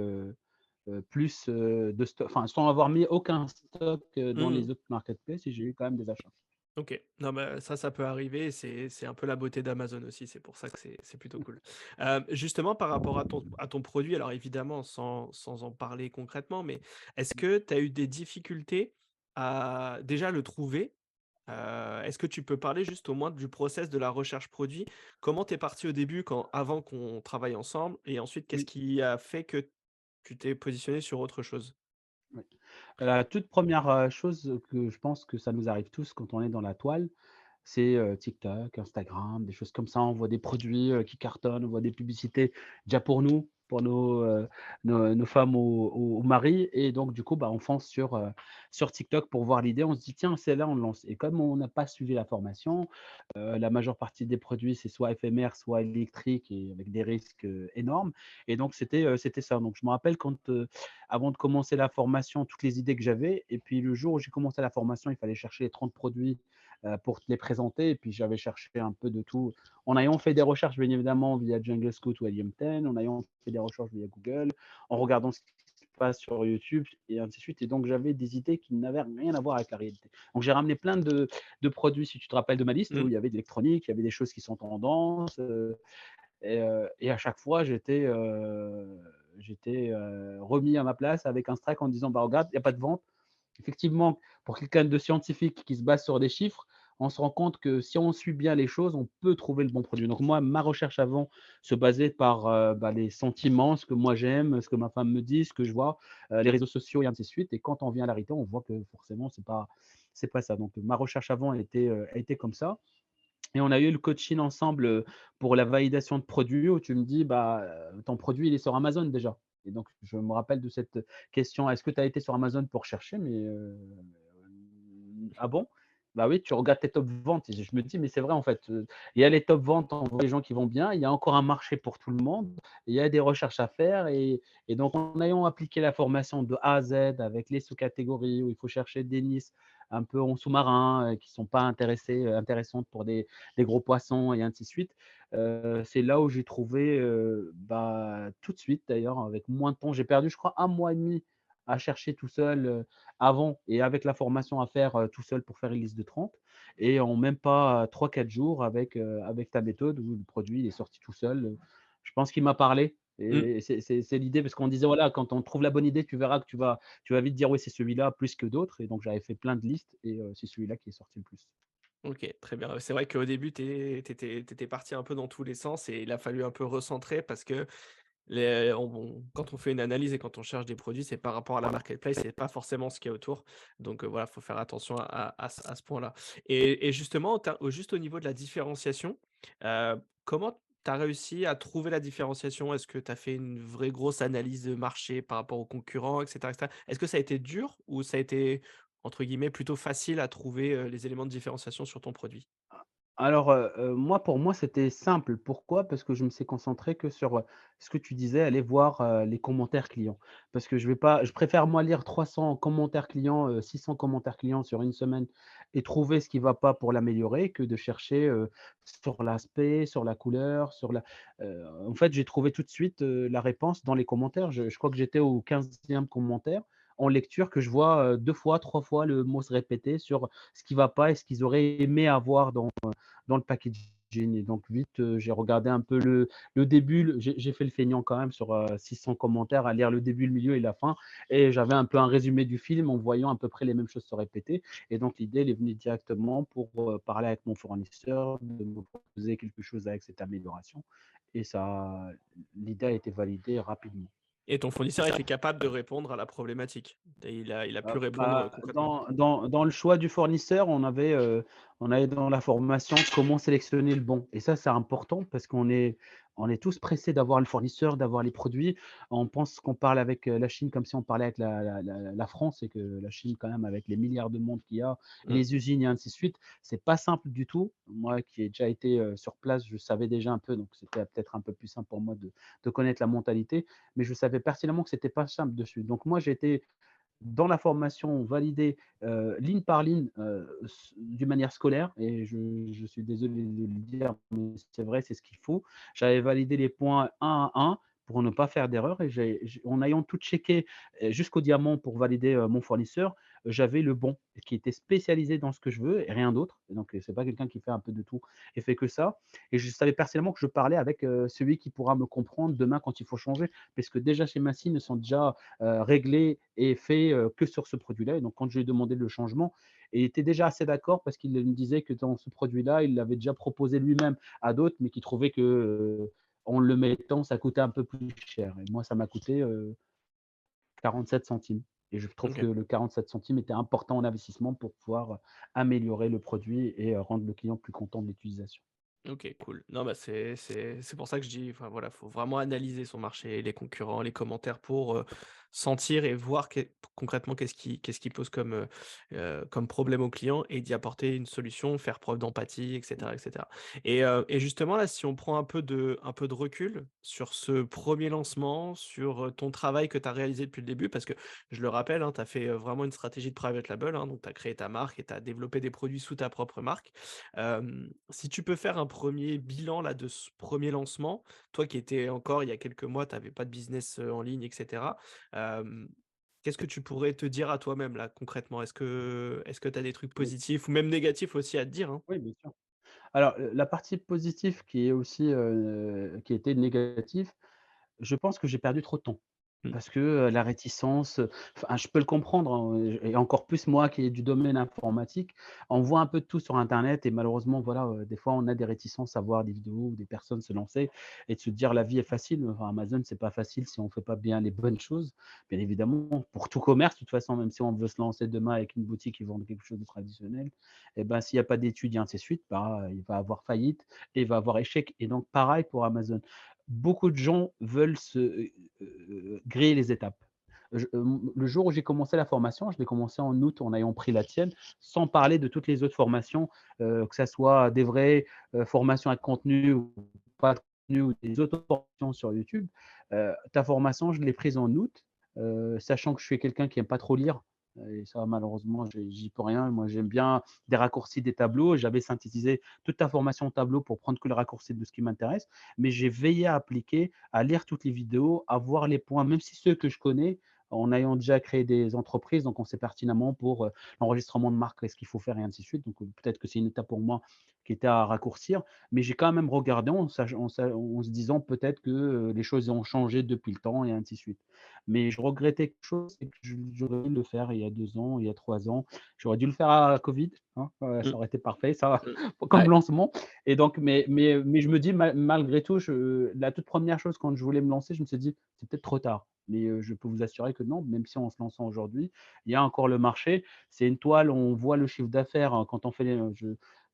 Speaker 2: plus de stock, enfin, sans avoir mis aucun stock dans
Speaker 1: Mmh.
Speaker 2: les autres marketplaces et j'ai eu quand même des achats.
Speaker 1: OK. Non, bah, ça peut arriver, c'est un peu la beauté d'Amazon aussi, c'est pour ça que c'est plutôt cool. Justement par rapport à ton produit, alors évidemment sans en parler concrètement, mais est-ce que tu as eu des difficultés à déjà le trouver? Est-ce que tu peux parler juste au moins du process de la recherche produit? Comment tu es parti au début avant qu'on travaille ensemble? Et ensuite, qu'est-ce
Speaker 2: Oui,
Speaker 1: qui a fait que tu t'es positionné sur autre chose?
Speaker 2: oui. La toute première chose que je pense que ça nous arrive tous quand on est dans la toile, c'est TikTok, Instagram, des choses comme ça. On voit des produits qui cartonnent, on voit des publicités déjà pour nous, pour nos femmes au mari et donc du coup, bah, on fonce sur TikTok pour voir l'idée. On se dit: «Tiens, celle-là, on le lance» et comme on n'a pas suivi la formation, la majeure partie des produits, c'est soit éphémère, soit électrique et avec des risques, énormes et donc c'était ça. Donc je me rappelle quand, avant de commencer la formation, toutes les idées que j'avais et puis le jour où j'ai commencé la formation, il fallait chercher les 30 produits, pour te les présenter et puis j'avais cherché un peu de tout. En ayant fait des recherches, bien évidemment, via Jungle Scout ou Helium 10, en ayant fait des recherches via Google, en regardant ce qui se passe sur YouTube et ainsi de suite et donc j'avais des idées qui n'avaient rien à voir avec la réalité. Donc j'ai ramené plein de produits, si tu te rappelles de ma liste, où
Speaker 1: Mmh.
Speaker 2: il y avait de l'électronique, il y avait des choses qui sont tendances, et à chaque fois, j'étais remis à ma place avec un strike en disant: «Bah, regarde, il y a pas de vente». Effectivement, pour quelqu'un de scientifique qui se base sur des chiffres, on se rend compte que si on suit bien les choses, on peut trouver le bon produit. Donc moi, ma recherche avant se basait par, bah, les sentiments, ce que moi j'aime, ce que ma femme me dit, ce que je vois, les réseaux sociaux et ainsi de suite et quand on vient à la réalité, on voit que forcément c'est pas ça. Donc ma recherche avant a été comme ça et on a eu le coaching ensemble, pour la validation de produits où tu me dis: «Bah, ton produit, il est sur Amazon déjà» et donc je me rappelle de cette question: «Est-ce que tu as été sur Amazon pour chercher?» mais «Ah bon?» «Bah oui, tu regardes tes top ventes» et je me dis: «Mais c'est vrai en fait, il y a les top ventes, on voit les gens qui vont bien, il y a encore un marché pour tout le monde, il y a des recherches à faire» et donc en ayant appliqué la formation de A à Z avec les sous-catégories où il faut chercher des niches un peu en sous-marin, qui ne sont pas intéressantes pour des gros poissons et ainsi de suite. C'est là où j'ai trouvé, bah, tout de suite d'ailleurs, avec moins de temps, j'ai perdu je crois un mois et demi à chercher tout seul, avant et avec la formation à faire, tout seul pour faire une liste de 30 et en même pas 3-4 jours avec ta méthode où le produit il est sorti tout seul, je pense qu'il m'a parlé
Speaker 1: Mmh.
Speaker 2: et c'est l'idée parce qu'on disait voilà, quand on trouve la bonne idée, tu verras que tu vas vite dire: «Oui, c'est celui-là plus que d'autres» et donc j'avais fait plein de listes et c'est celui-là qui est sorti le plus.
Speaker 1: OK, très bien. C'est vrai qu'au début, tu étais parti un peu dans tous les sens et il a fallu un peu recentrer parce que quand on fait une analyse et quand on cherche des produits, c'est par rapport à la marketplace, c'est pas forcément ce qu'il y a autour. Donc, voilà, faut faire attention à ce point-là. Et justement, juste au niveau de la différenciation, comment tu as réussi à trouver la différenciation? Est-ce que tu as fait une vraie grosse analyse de marché par rapport aux concurrents et cetera et cetera? Est-ce que ça a été dur ou ça a été, entre guillemets, «plutôt facile» à trouver, les éléments de différenciation sur ton produit?
Speaker 2: Alors, moi, pour moi, c'était simple. Pourquoi? Parce que je me suis concentré que sur, ce que tu disais, aller voir, les commentaires clients. Parce que je préfère moi lire 300 commentaires clients, 600 commentaires clients sur une semaine et trouver ce qui va pas pour l'améliorer que de chercher, sur l'aspect, sur la couleur, en fait, j'ai trouvé tout de suite, la réponse dans les commentaires. Je crois que j'étais au 15e commentaire en lecture que je vois, 2 fois, 3 fois le mot se répéter sur ce qui va pas et ce qu'ils auraient aimé avoir dans le packaging et donc vite, j'ai regardé un peu le début, j'ai fait le feignant quand même sur, 600 commentaires à lire le début, le milieu et la fin et j'avais un peu un résumé du film en voyant à peu près les mêmes choses se répéter et donc l'idée, elle est venue directement pour, parler avec mon fournisseur, de me proposer quelque chose avec cette amélioration et ça l'idée a été validée rapidement.
Speaker 1: Et ton fournisseur était capable de répondre à la problématique? Et il a pu répondre,
Speaker 2: Bah,
Speaker 1: concrètement?
Speaker 2: dans le choix du fournisseur, on avait dans la formation comment sélectionner le bon et ça, c'est important parce qu'on est tous pressés d'avoir le fournisseur, d'avoir les produits. On pense qu'on parle avec, la Chine comme si on parlait avec la France et que la Chine quand même avec les milliards de monde qu'il y a et
Speaker 1: Mmh.
Speaker 2: les usines et ainsi de suite, c'est pas simple du tout. Moi qui ai déjà été, sur place, je savais déjà un peu donc c'était peut-être un peu plus simple pour moi de connaître la mentalité, mais je savais pertinemment que c'était pas simple dessus. Donc moi, j'ai été dans la formation validée, ligne par ligne, d'une manière scolaire et je suis désolé de le dire, mais c'est vrai, c'est ce qu'il faut. J'avais validé les points un à un pour ne pas faire d'erreur et en ayant tout checké, jusqu'au diamant pour valider, mon fournisseur, j'avais le bon qui était spécialisé dans ce que je veux et rien d'autre et donc c'est pas quelqu'un qui fait un peu de tout et fait que ça et je savais personnellement que je parlais avec, celui qui pourra me comprendre demain quand il faut changer. Parce que déjà chez Massy, ils sont déjà réglé et fait, que sur ce produit-là et donc quand je lui ai demandé le changement, il était déjà assez d'accord parce qu'il me disait que dans ce produit-là, il l'avait déjà proposé lui-même à d'autres, mais qu'il trouvait que, en le mettant, ça coûtait un peu plus cher et moi ça m'a coûté, 47 centimes et je trouve que
Speaker 1: OK.
Speaker 2: le 47 centimes était important en investissement pour pouvoir, améliorer le produit et rendre le client plus content de l'utilisation.
Speaker 1: OK, cool. Non, bah, c'est pour ça que je dis, enfin, voilà, faut vraiment analyser son marché, les concurrents, les commentaires pour, sentir et voir concrètement qu'est-ce qui pose comme problème au client et d'y apporter une solution, faire preuve d'empathie et cetera et cetera. Et justement là, si on prend un peu de recul sur ce premier lancement, sur, ton travail que tu as réalisé depuis le début, parce que je le rappelle, hein, tu as fait, vraiment une stratégie de private label, hein, donc tu as créé ta marque et tu as développé des produits sous ta propre marque. Si tu peux faire un premier bilan là de ce premier lancement, toi qui étais encore il y a quelques mois, tu avais pas de business, en ligne et cetera. Hem, Qu'est-ce que tu pourrais te dire à toi-même là concrètement? Est-ce que tu as des trucs
Speaker 2: Oui,
Speaker 1: positifs ou même négatifs aussi à te dire, hein?
Speaker 2: oui, bien sûr. Alors, la partie positive qui est aussi, qui était négative, je pense que j'ai perdu trop de temps.
Speaker 1: Mmh.
Speaker 2: Parce que, la réticence, enfin, je peux le comprendre, hein, et encore plus moi qui est du domaine informatique. On voit un peu de tout sur internet et malheureusement, voilà, des fois, on a des réticences à voir des vidéos ou des personnes se lancer et de se dire: «La vie est facile». Enfin, Amazon, c'est pas facile si on fait pas bien les bonnes choses. Bien évidemment, pour tout commerce, de toute façon, même si on veut se lancer demain avec une boutique qui vend quelque chose de traditionnel, et ben, s'il y a pas d'études et ainsi de suite, bah, il va avoir faillite et il va avoir échec et donc pareil pour Amazon. Beaucoup de gens veulent griller les étapes. Le jour où j'ai commencé la formation, je l'ai commencé en août en ayant pris la tienne, sans parler de toutes les autres formations, que ça soit des vraies, formations à contenu ou pas de contenu ou des autres formations sur YouTube. Ta formation, je l'ai prise en août, sachant que je suis quelqu'un qui aime pas trop lire, et ça malheureusement j'y peux rien. Moi, j'aime bien des raccourcis des tableaux. J'avais synthétisé toute ta formation en tableau pour prendre que le raccourci de ce qui m'intéresse, mais j'ai veillé à appliquer, à lire toutes les vidéos, à voir les points, même si ceux que je connais, en ayant déjà créé des entreprises, donc on sait pertinemment pour, l'enregistrement de marque, qu'est-ce qu'il faut faire et ainsi de suite. Donc, peut-être que c'est une étape pour moi qui était à raccourcir, mais j'ai quand même regardé en se disant peut-être que, les choses ont changé depuis le temps et ainsi de suite. Mais je regrettais quelque chose, c'est que j'aurais dû le faire il y a 2 ans, il y a 3 ans. J'aurais dû le faire à Covid, hein,
Speaker 1: Mmh,
Speaker 2: ça aurait été parfait ça,
Speaker 1: mmh.
Speaker 2: comme
Speaker 1: Ouais.
Speaker 2: lancement. Et donc, mais je me dis malgré tout, la toute première chose quand je voulais me lancer, je me suis dit: «C'est peut-être trop tard». Mais, je peux vous assurer que non, même si en se lançant aujourd'hui, il y a encore le marché. C'est une toile, on voit le chiffre d'affaires, quand on fait les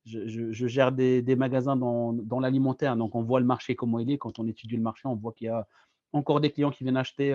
Speaker 2: je gère des magasins dans l'alimentaire, donc on voit le marché comment il est. Quand on étudie le marché, on voit qu'il y a encore des clients qui viennent acheter,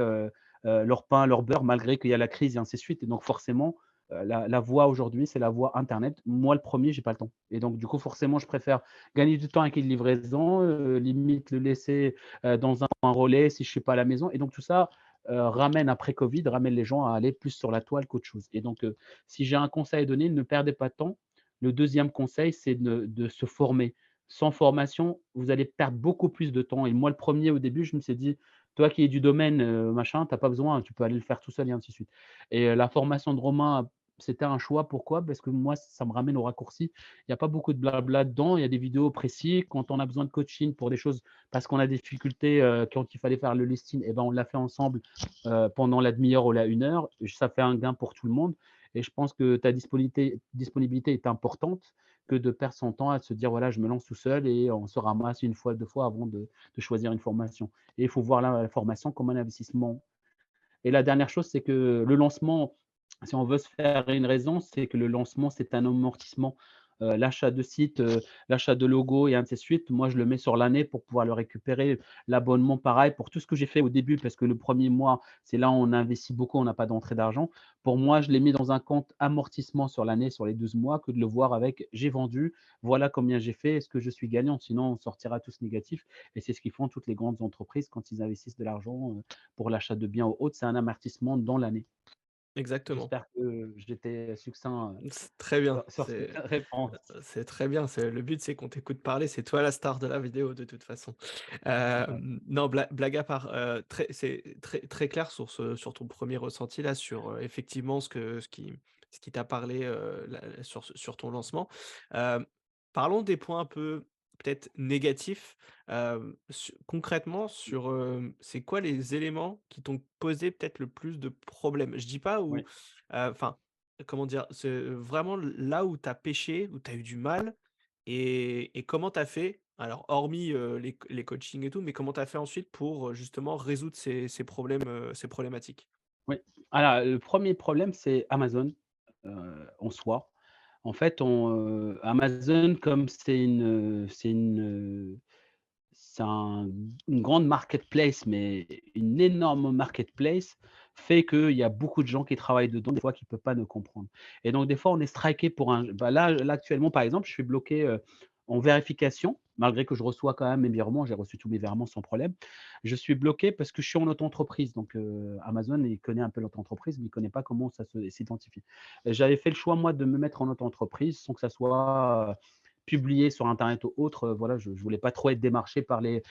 Speaker 2: leur pain, leur beurre malgré qu'il y a la crise et ainsi de suite. Et donc forcément, la voie aujourd'hui, c'est la voie internet. Moi, le premier, j'ai pas le temps et donc du coup, forcément, je préfère gagner du temps avec une livraison, limite le laisser, dans un point relais si je suis pas à la maison et donc tout ça, ramène après covid, ramène les gens à aller plus sur la toile qu'autre chose et donc si j'ai un conseil à donner, ne perdez pas de temps. Le deuxième conseil, c'est de se former. Sans formation, vous allez perdre beaucoup plus de temps et moi, le premier au début, je me suis dit: «Toi qui es du domaine, machin, tu as pas besoin, tu peux aller le faire tout seul» et ainsi de suite et la formation de Romain, c'était un choix. Pourquoi? Parce que moi, ça me ramène au raccourci. Il y a pas beaucoup de blabla dedans, il y a des vidéos précises. Quand on a besoin de coaching pour des choses parce qu'on a des difficultés, quand il fallait faire le listing et ben, on l'a fait ensemble, pendant la demi-heure ou la 1 heure. Ça fait un gain pour tout le monde et je pense que ta disponibilité est importante que de perdre son temps à se dire: «Voilà, je me lance tout seul» et on se ramasse une fois, 2 fois avant de choisir une formation et il faut voir la formation comme un investissement. Et la dernière chose, c'est que le lancement, si on veut se faire une raison, c'est que le lancement, c'est un amortissement. L'achat de site, l'achat de logo et ainsi de suite, moi, je le mets sur l'année pour pouvoir le récupérer. L'abonnement, pareil, pour tout ce que j'ai fait au début, parce que le premier mois, c'est là où on investit beaucoup, on n'a pas d'entrée d'argent. Pour moi, je l'ai mis dans un compte amortissement sur l'année, sur les 12 mois, que de le voir avec: «J'ai vendu, voilà combien j'ai fait, est-ce que je suis gagnant?» Sinon, on sortira tous négatifs et c'est ce qu'ils font toutes les grandes entreprises quand ils investissent de l'argent, pour l'achat de biens ou autre, c'est un amortissement dans l'année.
Speaker 1: Exactement.
Speaker 2: J'espère que j'étais succinct,
Speaker 1: C'est très bien,
Speaker 2: sur cette réponse.
Speaker 1: c'est très bien, le but, c'est qu'on t'écoute parler, c'est toi la star de la vidéo de toute façon. Non, blague à part, c'est très très clair sur ton premier ressenti là, sur, effectivement ce qui t'a parlé, sur ton lancement. Hem, Parlons des points un peu peut-être négatifs, concrètement sur, c'est quoi les éléments qui t'ont posé peut-être le plus de problèmes? Je dis pas où,
Speaker 2: Oui,
Speaker 1: enfin, comment dire? C'est vraiment là où tu as péché, où tu as eu du mal et comment tu as fait? Alors hormis, les coachings et tout, mais comment tu as fait ensuite pour, justement résoudre ces problèmes, ces problématiques?
Speaker 2: oui. Alors, le premier problème, c'est Amazon, en soi. En fait, Amazon, comme c'est une grande marketplace, mais une énorme marketplace, fait qu'il y a beaucoup de gens qui travaillent dedans, des fois, qui ne peuvent pas nous comprendre. Et donc, des fois, on est striké pour un. Bah là, actuellement, par exemple, je suis bloqué en vérification, malgré que je reçois quand même mes virements. J'ai reçu tous mes virements sans problème. Je suis bloqué parce que je suis en auto-entreprise. Donc, Amazon, il connaît un peu l'auto-entreprise, mais il ne connaît pas comment ça s'identifie. J'avais fait le choix, moi, de me mettre en auto-entreprise sans que ça soit publié sur internet ou autre. Voilà, je voulais pas trop être démarché par les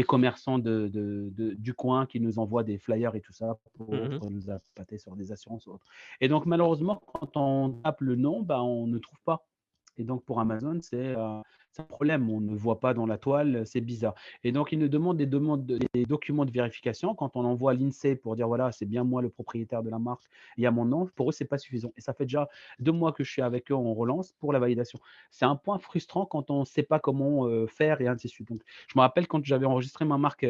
Speaker 2: commerçants du coin qui nous envoient des flyers et tout ça
Speaker 1: Mhm.
Speaker 2: pour nous appâter sur des assurances ou autres. Et donc malheureusement, quand on tape le nom, bah, on ne trouve pas. Et donc pour Amazon, c'est un problème. On ne voit pas dans la toile, c'est bizarre. Et donc ils nous demandent des documents de vérification. Quand on envoie à l'INSEE pour dire voilà, c'est bien moi le propriétaire de la marque, il y a mon nom. Pour eux, c'est pas suffisant. Et ça fait déjà 2 mois que je suis avec eux, on relance pour la validation. C'est un point frustrant quand on ne sait pas comment faire et ainsi de suite. Donc, je me rappelle quand j'avais enregistré ma marque,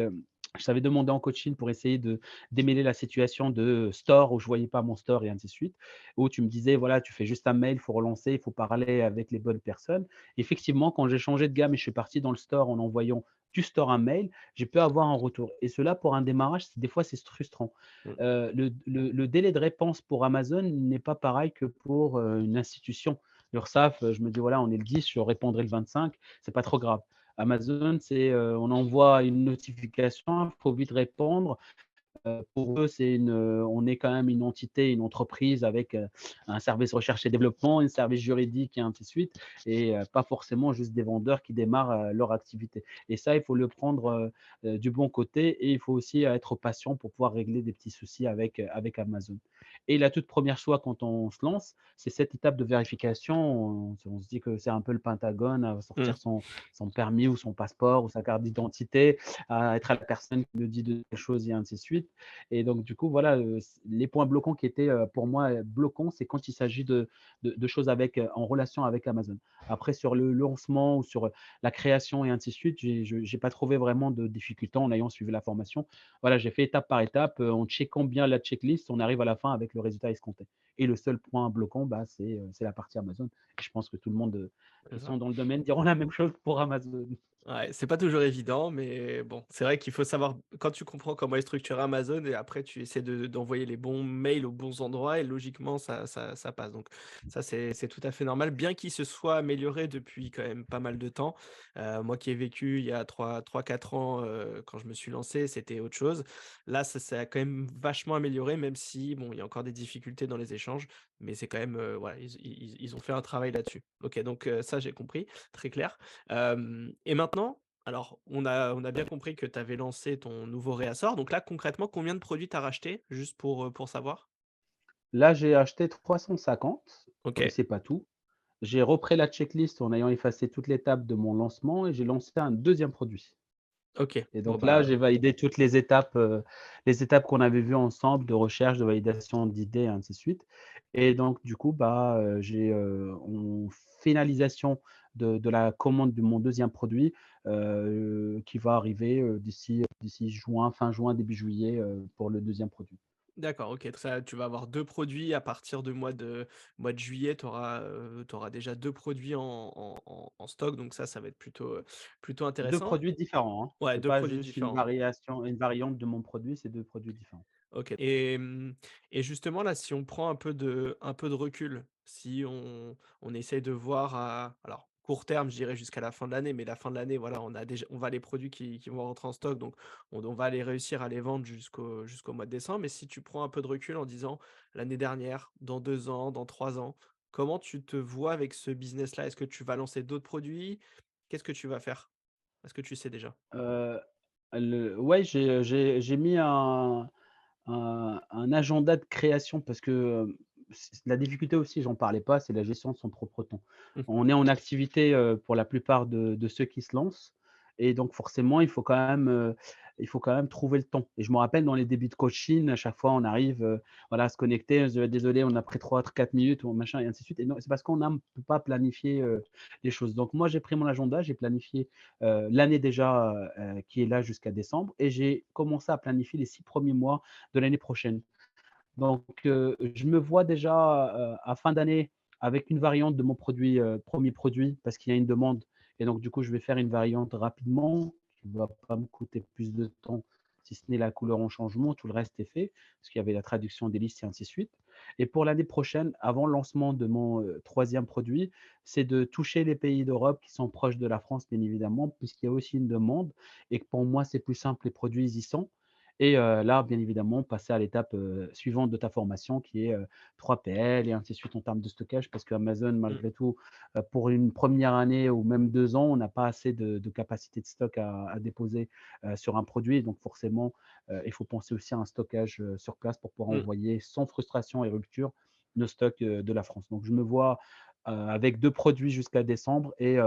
Speaker 2: je t'avais demandé en coaching pour essayer de démêler la situation de store où je ne voyais pas mon store et ainsi de suite, où tu me disais, voilà, tu fais juste un mail, il faut relancer, il faut parler avec les bonnes personnes. Effectivement, quand j'ai changé de gamme et je suis parti dans le store en envoyant du store un mail, j'ai pu avoir un retour. Et cela, pour un démarrage, des fois, c'est frustrant.
Speaker 1: Mhm.
Speaker 2: Le délai de réponse pour Amazon n'est pas pareil que pour une institution. L'URSSAF, je me dis, voilà, on est le 10, je répondrai le 25, c'est pas trop grave. Amazon, on envoie une notification, il faut vite répondre. Pour eux, on est quand même une entité, une entreprise avec un service recherche et développement, un service juridique et ainsi de suite, et pas forcément juste des vendeurs qui démarrent leur activité. Et ça, il faut le prendre du bon côté, et il faut aussi être patient pour pouvoir régler des petits soucis avec Amazon. Et la toute première choix quand on se lance, c'est cette étape de vérification. On se dit que c'est un peu le Pentagone à sortir
Speaker 1: Mhm.
Speaker 2: son permis ou son passeport ou sa carte d'identité, à être à la personne qui nous dit de telles choses et ainsi de suite. Et donc, du coup, voilà, les points bloquants qui étaient pour moi bloquants, c'est quand il s'agit de choses en relation avec Amazon. Après, sur le lancement ou sur la création et ainsi de suite, j'ai pas trouvé vraiment de difficulté en ayant suivi la formation. Voilà, j'ai fait étape par étape, en checkant bien la checklist, on arrive à la fin avec le résultat escompté. Et le seul point bloquant, bah, c'est la partie Amazon. Et je pense que tout le monde
Speaker 1: C'est
Speaker 2: qui
Speaker 1: ça.
Speaker 2: sont dans le domaine diront la même chose pour Amazon.
Speaker 1: Ouais, c'est pas toujours évident, mais bon, c'est vrai qu'il faut savoir quand tu comprends comment est structuré Amazon et après tu essaies d'envoyer les bons mails aux bons endroits et logiquement ça passe. Donc ça c'est tout à fait normal, bien qu'il se soit amélioré depuis quand même pas mal de temps. Moi qui ai vécu il y a 3 4 ans, quand je me suis lancé, c'était autre chose. Là, ça a quand même vachement amélioré, même si bon, il y a encore des difficultés dans les échanges, mais c'est quand même, voilà, ils ont fait un travail là-dessus. OK, donc ça j'ai compris, très clair. Et maintenant, alors on a bien compris que tu avais lancé ton nouveau réassort, donc là concrètement combien de produits tu as racheté? Juste pour savoir?
Speaker 2: Là, j'ai acheté 350 et
Speaker 1: OK,
Speaker 2: c'est pas tout. J'ai repris la checklist en ayant effacé toute l'étape de mon lancement et j'ai lancé un deuxième produit.
Speaker 1: OK.
Speaker 2: Et
Speaker 1: Bon
Speaker 2: donc là,
Speaker 1: bah
Speaker 2: j'ai validé toutes les étapes qu'on avait vues ensemble de recherche, de validation d'idées et ainsi de suite. Et donc du coup, bah, j'ai, en finalisation de la commande de mon deuxième produit, qui va arriver, d'ici juin, fin juin, début juillet, pour le deuxième produit.
Speaker 1: d'accord, OK, ça tu vas avoir 2 produits à partir du mois de juillet, tu auras, déjà 2 produits en stock, donc ça va être plutôt
Speaker 2: 2
Speaker 1: intéressant.
Speaker 2: produits différents, hein.
Speaker 1: Ouais,
Speaker 2: C'est
Speaker 1: 2
Speaker 2: pas
Speaker 1: produits
Speaker 2: juste une
Speaker 1: différents.
Speaker 2: variation une variante de mon produit, c'est 2 produits différents.
Speaker 1: OK et justement là, si on prend un peu de recul, si on essaye de voir à alors court terme, je dirais jusqu'à la fin de l'année, mais la fin de l'année, voilà, on va les produits qui vont rentrer en stock, donc on va aller réussir à les vendre jusqu'au mois de décembre. Mais si tu prends un peu de recul en disant: «L'année dernière, dans 2 ans, dans 3 ans», comment tu te vois avec ce business-là? Est-ce que tu vas lancer d'autres produits? Qu'est-ce que tu vas faire? Est-ce que tu sais déjà?
Speaker 2: Heu, ouais, j'ai mis un agenda de création parce que, la difficulté aussi, j'en parlais pas, c'est la gestion de son propre temps.
Speaker 1: Mmh.
Speaker 2: On est en activité, pour la plupart de ceux qui se lancent, et donc forcément, il faut quand même trouver le temps. Et je me rappelle dans les débuts de coaching, à chaque fois, on arrive, voilà, à se connecter, on se dit: «Désolé, on a pris 3-4 minutes» ou machin et ainsi de suite, et non, c'est parce qu'on ne peut pas planifier, les choses. Donc moi, j'ai pris mon agenda, j'ai planifié, l'année déjà, qui est là jusqu'à décembre, et j'ai commencé à planifier les 6 premiers mois de l'année prochaine. Donc, je me vois déjà, à fin d'année, avec une variante de mon produit, 1er produit parce qu'il y a une demande et donc du coup, je vais faire une variante rapidement qui ne va pas me coûter plus de temps, si ce n'est la couleur en changement, tout le reste est fait, parce qu'il y avait la traduction des listes et ainsi de suite. Et pour l'année prochaine, avant le lancement de mon, 3e produit, c'est de toucher les pays d'Europe qui sont proches de la France, bien évidemment, puisqu'il y a aussi une demande et que pour moi, c'est plus simple, les produits, ils y sont. Et là, bien évidemment, passer à l'étape, suivante de ta formation qui est, 3PL et ainsi de suite en termes de stockage parce qu'Amazon,
Speaker 1: Mmh.
Speaker 2: malgré tout, pour une première année ou même 2 ans, on n'a pas assez de capacité de stock à déposer, sur un produit. Donc forcément, il faut penser aussi à un stockage, sur place pour pouvoir
Speaker 1: Mmh.
Speaker 2: envoyer sans frustration et rupture nos stocks, de la France. Donc je me vois, avec 2 produits jusqu'à décembre et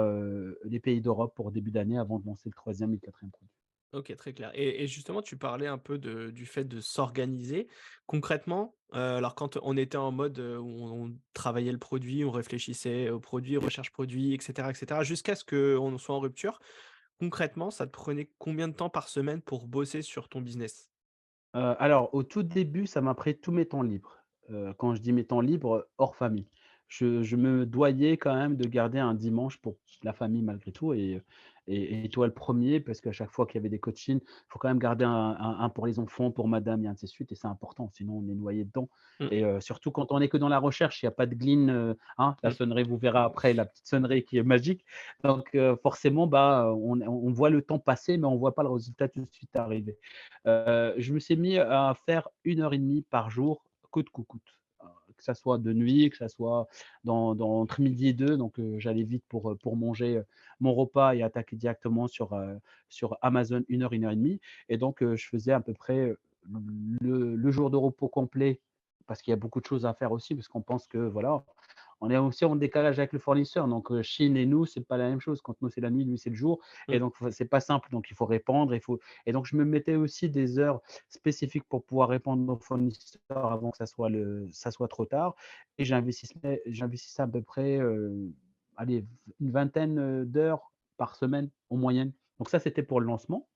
Speaker 2: les pays d'Europe pour début d'année avant de lancer le 3e et le 4e produit.
Speaker 1: OK, très clair et justement, tu parlais un peu du fait de s'organiser. Concrètement, alors quand on était en mode, où on travaillait le produit, on réfléchissait au produit, recherche produit et cetera, jusqu'à ce qu'on soit en rupture. Concrètement, ça te prenait combien de temps par semaine pour bosser sur ton business?
Speaker 2: Alors au tout début, ça m'a pris tous mes temps libres. Quand je dis mes temps libres, hors famille. Je me doyais quand même de garder un dimanche pour la famille malgré tout et toi le premier parce qu'à chaque fois qu'il y avait des coachings, il faut quand même garder un pour les enfants, pour madame et ainsi de suite et c'est important, sinon on est noyé dedans
Speaker 1: Mmh,
Speaker 2: et surtout quand on est que dans la recherche, il y a pas de glean, hein, la
Speaker 1: mmh.
Speaker 2: sonnerie, vous verrez après la petite sonnerie qui est magique. Donc forcément, bah, on voit le temps passer, mais on voit pas le résultat tout de suite arriver. Je me suis mis à faire 1 heure et demie par jour, coûte que coûte. Que ça soit de nuit, que ça soit entre midi et 2. Donc j'allais vite pour manger, mon repas et attaquer directement sur Amazon 1 heure et demie et donc je faisais à peu près, le jour de repos complet parce qu'il y a beaucoup de choses à faire aussi, parce qu'on pense que voilà, on est aussi en décalage avec le fournisseur. Donc Chine et nous, c'est pas la même chose. Quand nous, c'est la nuit, lui, c'est le jour et
Speaker 1: Mmh.
Speaker 2: donc c'est pas simple. Donc il faut répondre, il faut et donc je me mettais aussi des heures spécifiques pour pouvoir répondre aux fournisseurs avant que ça soit trop tard et j'investissais à peu près, allez, une vingtaine, d'heures par semaine en moyenne. Donc ça, c'était pour le lancement.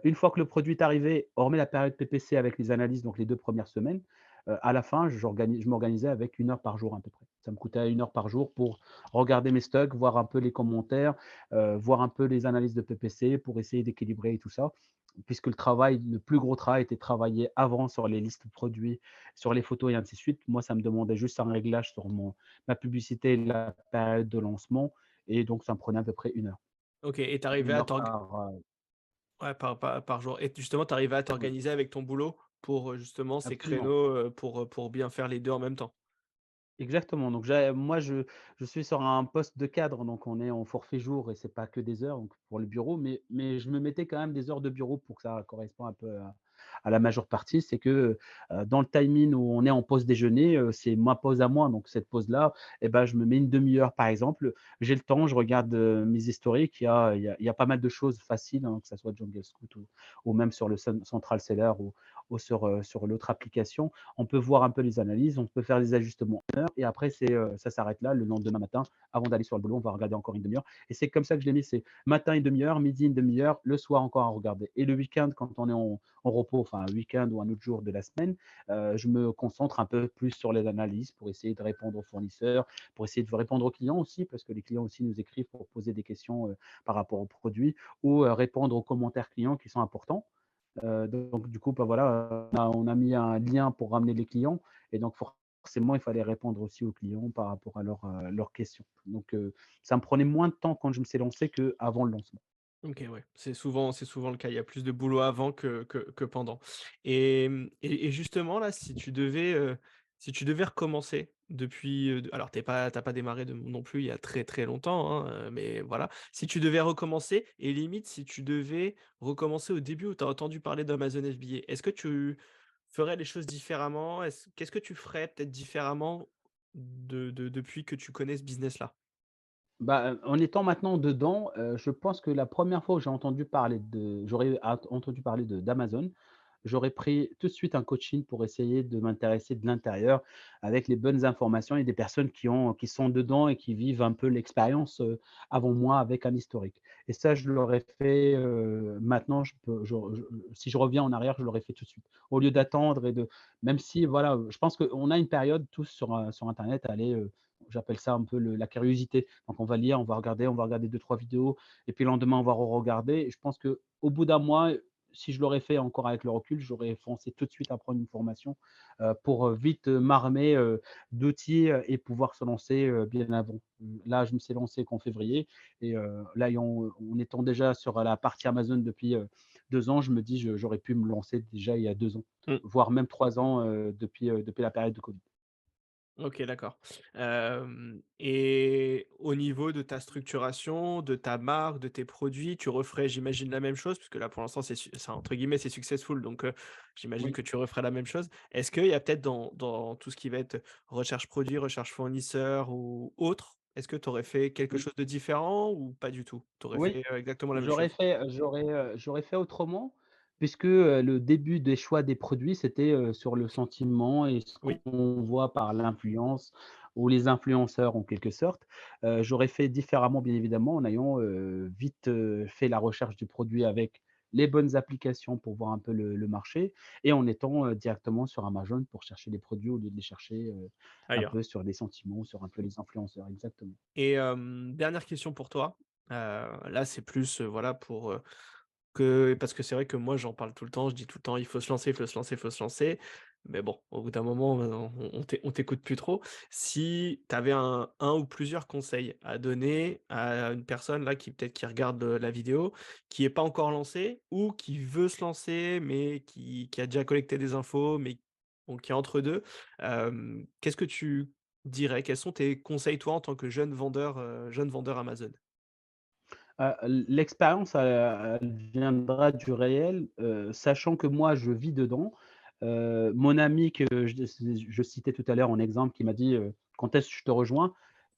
Speaker 2: Une fois que le produit est arrivé, hormis la période PPC avec les analyses, donc les 2 premières semaines, à la fin, je m'organisais avec 1 heure par jour à peu près. Ça me coûtait 1 heure par jour pour regarder mes stocks, voir un peu les commentaires, voir un peu les analyses de PPC pour essayer d'équilibrer et tout ça. Puisque le plus gros travail était travaillé avant sur les listes produits, sur les photos et ainsi de suite. Moi, ça me demandait juste un réglage sur ma publicité, la période de lancement et donc ça me prenait à peu près 1 heure.
Speaker 1: OK et tu arrivais
Speaker 2: 1
Speaker 1: à
Speaker 2: heure
Speaker 1: ouais, par jour et justement, tu arrivais à
Speaker 2: oui,
Speaker 1: t'organiser avec ton boulot pour, justement ces
Speaker 2: absolument.
Speaker 1: créneaux, pour bien faire les 2 en même temps?
Speaker 2: Exactement, donc moi je suis sur un poste de cadre, donc on est en forfait jour et c'est pas que des heures donc pour le bureau, mais je me mettais quand même des heures de bureau pour que ça corresponde un peu à la majeure partie. C'est que, dans le timing où on est en pause déjeuner, c'est ma pause à moi, donc cette pause-là et ben, je me mets une demi heure par exemple. J'ai le temps, je regarde, mes historiques, il y a pas mal de choses faciles, hein, que ça soit Jungle Scout ou même sur le Central Seller ou sur l'autre application. On peut voir un peu les analyses, on peut faire des ajustements et après ça s'arrête là. Le lendemain matin, avant d'aller sur le boulot, on va regarder encore une demi-heure et c'est comme ça que je l'ai mis, c'est matin une demi-heure, midi une demi-heure, le soir encore à regarder et le week-end quand on est en repos, enfin un week-end ou un autre jour de la semaine, je me concentre un peu plus sur les analyses pour essayer de répondre aux fournisseurs, pour essayer de répondre aux clients aussi, parce que les clients aussi nous écrivent pour poser des questions, par rapport aux produits ou, répondre aux commentaires clients qui sont importants. Donc du coup, bah, voilà, on a mis un lien pour ramener les clients et donc forcément, il fallait répondre aussi aux clients par rapport à leurs questions. Donc ça me prenait moins de temps quand je me suis lancé qu'avant le lancement.
Speaker 1: OK, ouais, c'est souvent le cas. Il y a plus de boulot avant que pendant et et justement là, si tu devais recommencer depuis, alors t'as pas démarré de non plus il y a très, très longtemps, hein, mais voilà. Si tu devais recommencer et limite si tu devais recommencer au début où tu as entendu parler d'Amazon FBA, est-ce que tu ferais les choses différemment? Qu'est-ce que tu ferais peut-être différemment depuis que tu connais ce business-là?
Speaker 2: Bah, en étant maintenant dedans, je pense que la première fois où j'aurais entendu parler d'Amazon, j'aurais pris tout de suite un coaching pour essayer de m'intéresser de l'intérieur avec les bonnes informations et des personnes qui sont dedans et qui vivent un peu l'expérience, avant moi avec un historique et ça, je l'aurais fait, maintenant si je reviens en arrière, je l'aurais fait tout de suite. Au lieu d'attendre même si voilà, je pense qu'on a une période tous sur internet, allez, j'appelle ça un peu la curiosité. Donc on va lire, on va regarder 2 3 vidéos et puis le lendemain, on va re-regarder et je pense qu'au bout d'un mois, si je l'aurais fait encore avec le recul, j'aurais foncé tout de suite à prendre une formation, pour, vite, m'armer, d'outils, et pouvoir se lancer, bien avant. Là, je me suis lancé qu'en février et là, en étant déjà sur la partie Amazon depuis, 2 ans, je me dis: «J'aurais pu me lancer déjà il y a 2 ans,
Speaker 1: Mmh.
Speaker 2: voire même 3 ans, depuis la période de covid».
Speaker 1: OK, d'accord. Et au niveau de ta structuration, de ta marque, de tes produits, tu referais, j'imagine, la même chose? Puisque là, pour l'instant, c'est entre guillemets, «c'est successful», donc j'imagine
Speaker 2: Oui.
Speaker 1: que tu referais la même chose. Est-ce qu'il y a peut-être dans tout ce qui va être recherche produit, recherche fournisseur ou autre, est-ce que tu aurais fait quelque
Speaker 2: Oui.
Speaker 1: chose de différent ou pas du tout? Tu aurais
Speaker 2: Oui.
Speaker 1: fait, exactement la même chose?
Speaker 2: J'aurais fait autrement puisque, le début des choix des produits, c'était, sur le sentiment et ce
Speaker 1: Oui.
Speaker 2: qu'on voit par l'influence ou les influenceurs en quelque sorte. J'aurais fait différemment bien évidemment en ayant, vite, fait la recherche du produit avec les bonnes applications pour voir un peu le marché et en étant, directement sur Amazon pour chercher les produits au lieu de les chercher, un
Speaker 1: Ailleurs.
Speaker 2: peu sur des sentiments, sur un peu les influenceurs. Exactement.
Speaker 1: Et dernière question pour toi, là, c'est plus, voilà, pour, que parce que c'est vrai que moi, j'en parle tout le temps, je dis tout le temps: «Il faut se lancer, il faut se lancer, il faut se lancer». Mais bon, au bout d'un moment, on t'écoute plus trop. Si tu avais un ou plusieurs conseils à donner à une personne là qui peut-être qui regarde, la vidéo, qui est pas encore lancée ou qui veut se lancer, mais qui a déjà collecté des infos, mais bon, qui est entre 2, qu'est-ce que tu dirais? Quels sont tes conseils, toi, en tant que jeune vendeur Amazon?
Speaker 2: L'expérience, elle viendra du réel, sachant que moi, je vis dedans. Mon ami que je citais tout à l'heure en exemple qui m'a dit, «Quand est-ce que je te rejoins?»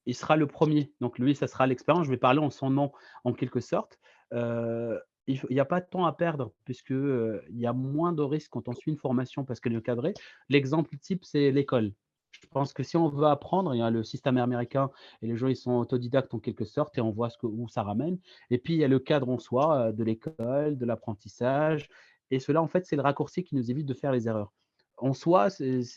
Speaker 2: il sera le premier. Donc lui, ça sera l'expérience. Je vais parler en son nom, en quelque sorte. Heu, il y a pas de temps à perdre puisque, il y a moins de risques quand on suit une formation parce qu'elle est cadrée. L'exemple type, c'est l'école. Je pense que si on veut apprendre, il y a le système américain et les gens, ils sont autodidactes en quelque sorte et on voit où ça ramène. Et puis, il y a le cadre en soi, de l'école, de l'apprentissage et cela, en fait, c'est le raccourci qui nous évite de faire les erreurs. En soi,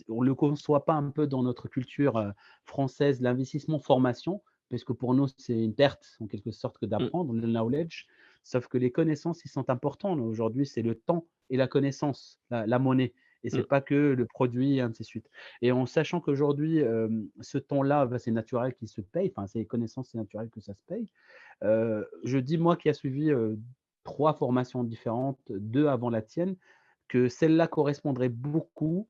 Speaker 2: on ne le conçoit pas un peu dans notre culture, française, l'investissement formation, parce que pour nous, c'est une perte en quelque sorte que
Speaker 1: Mmh,
Speaker 2: d'apprendre, le knowledge. Sauf que les connaissances, ils sont importants. Aujourd'hui, c'est le temps et la connaissance, la monnaie et c'est
Speaker 1: mmh,
Speaker 2: pas que le produit et ainsi de suite. Et en sachant qu'aujourd'hui, ce temps-là, bah, c'est naturel qu'il se paye, enfin, ces connaissances, c'est naturel que ça se paye. Je dis, moi qui a suivi, 3 formations différentes, 2 avant la tienne, que celle-là correspondrait beaucoup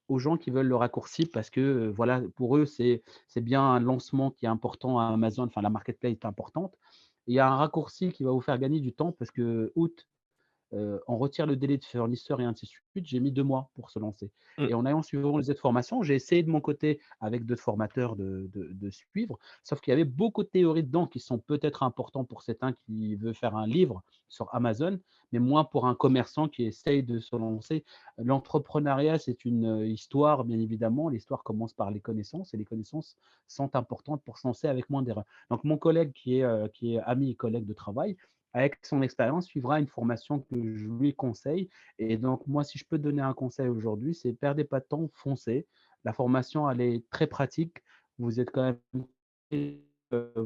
Speaker 2: aux gens qui veulent le raccourci parce que, voilà, pour eux, c'est bien un lancement qui est important à Amazon, enfin la marketplace est importante. Il y a un raccourci qui va vous faire gagner du temps parce que août, on retire le délai de fournisseur et ainsi de suite. J'ai mis 2 mois pour se lancer
Speaker 1: mmh.
Speaker 2: et en allant suivant les autres formations, j'ai essayé de mon côté avec d'autres formateurs de suivre, sauf qu'il y avait beaucoup de théories dedans qui sont peut-être importants pour certains qui veut faire un livre sur Amazon, mais moins pour un commerçant qui essaye de se lancer. L'entrepreneuriat, c'est une, histoire bien évidemment. L'histoire commence par les connaissances et les connaissances sont importantes pour se lancer avec moins d'erreurs. Donc mon collègue qui est ami et collègue de travail, avec son expérience, suivra une formation que je lui conseille et donc moi, si je peux donner un conseil aujourd'hui, c'est perdez pas de temps, foncez. La formation, elle est très pratique. Vous êtes quand même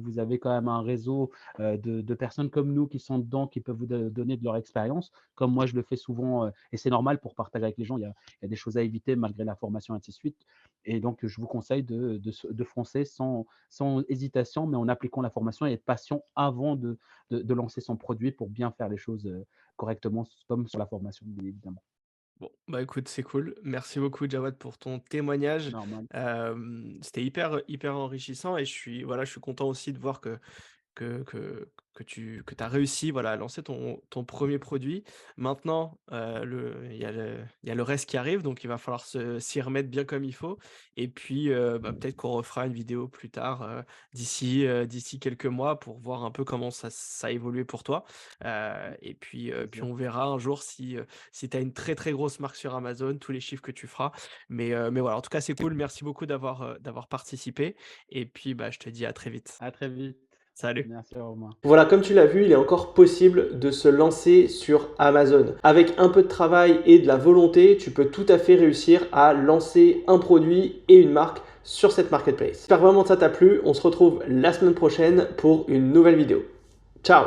Speaker 2: vous avez quand même un réseau, de personnes comme nous qui sont dedans, qui peuvent vous donner de leur expérience, comme moi je le fais souvent, et c'est normal pour partager avec les gens. Il y a des choses à éviter malgré la formation et ainsi de suite et donc je vous conseille de foncer sans hésitation, mais en appliquant la formation et être patient avant de lancer son produit pour bien faire les choses, correctement, comme sur la formation, bien évidemment.
Speaker 1: Bon, bah, écoute, c'est cool. Merci beaucoup Jawad pour ton témoignage.
Speaker 2: Normal.
Speaker 1: C'était hyper enrichissant et je suis content aussi de voir que tu as réussi, voilà, à lancer ton 1er produit. Maintenant, il y a le reste qui arrive, donc il va falloir s'y remettre bien comme il faut et puis, bah, peut-être qu'on refera une vidéo plus tard, d'ici quelques mois pour voir un peu comment ça a évolué pour toi. Puis
Speaker 2: Plaisir.
Speaker 1: on verra un jour si tu as une très, très grosse marque sur Amazon, tous les chiffres que tu feras. Mais voilà, en tout cas, c'est cool. Merci beaucoup d'avoir participé et puis, bah, je te dis à très vite.
Speaker 2: À très vite.
Speaker 1: Salut.
Speaker 2: Merci, au revoir.
Speaker 1: Voilà, comme tu l'as vu, il est encore possible de se lancer sur Amazon. Avec un peu de travail et de la volonté, tu peux tout à fait réussir à lancer un produit et une marque sur cette marketplace. J'espère vraiment que ça t'a plu. On se retrouve la semaine prochaine pour une nouvelle vidéo. Ciao!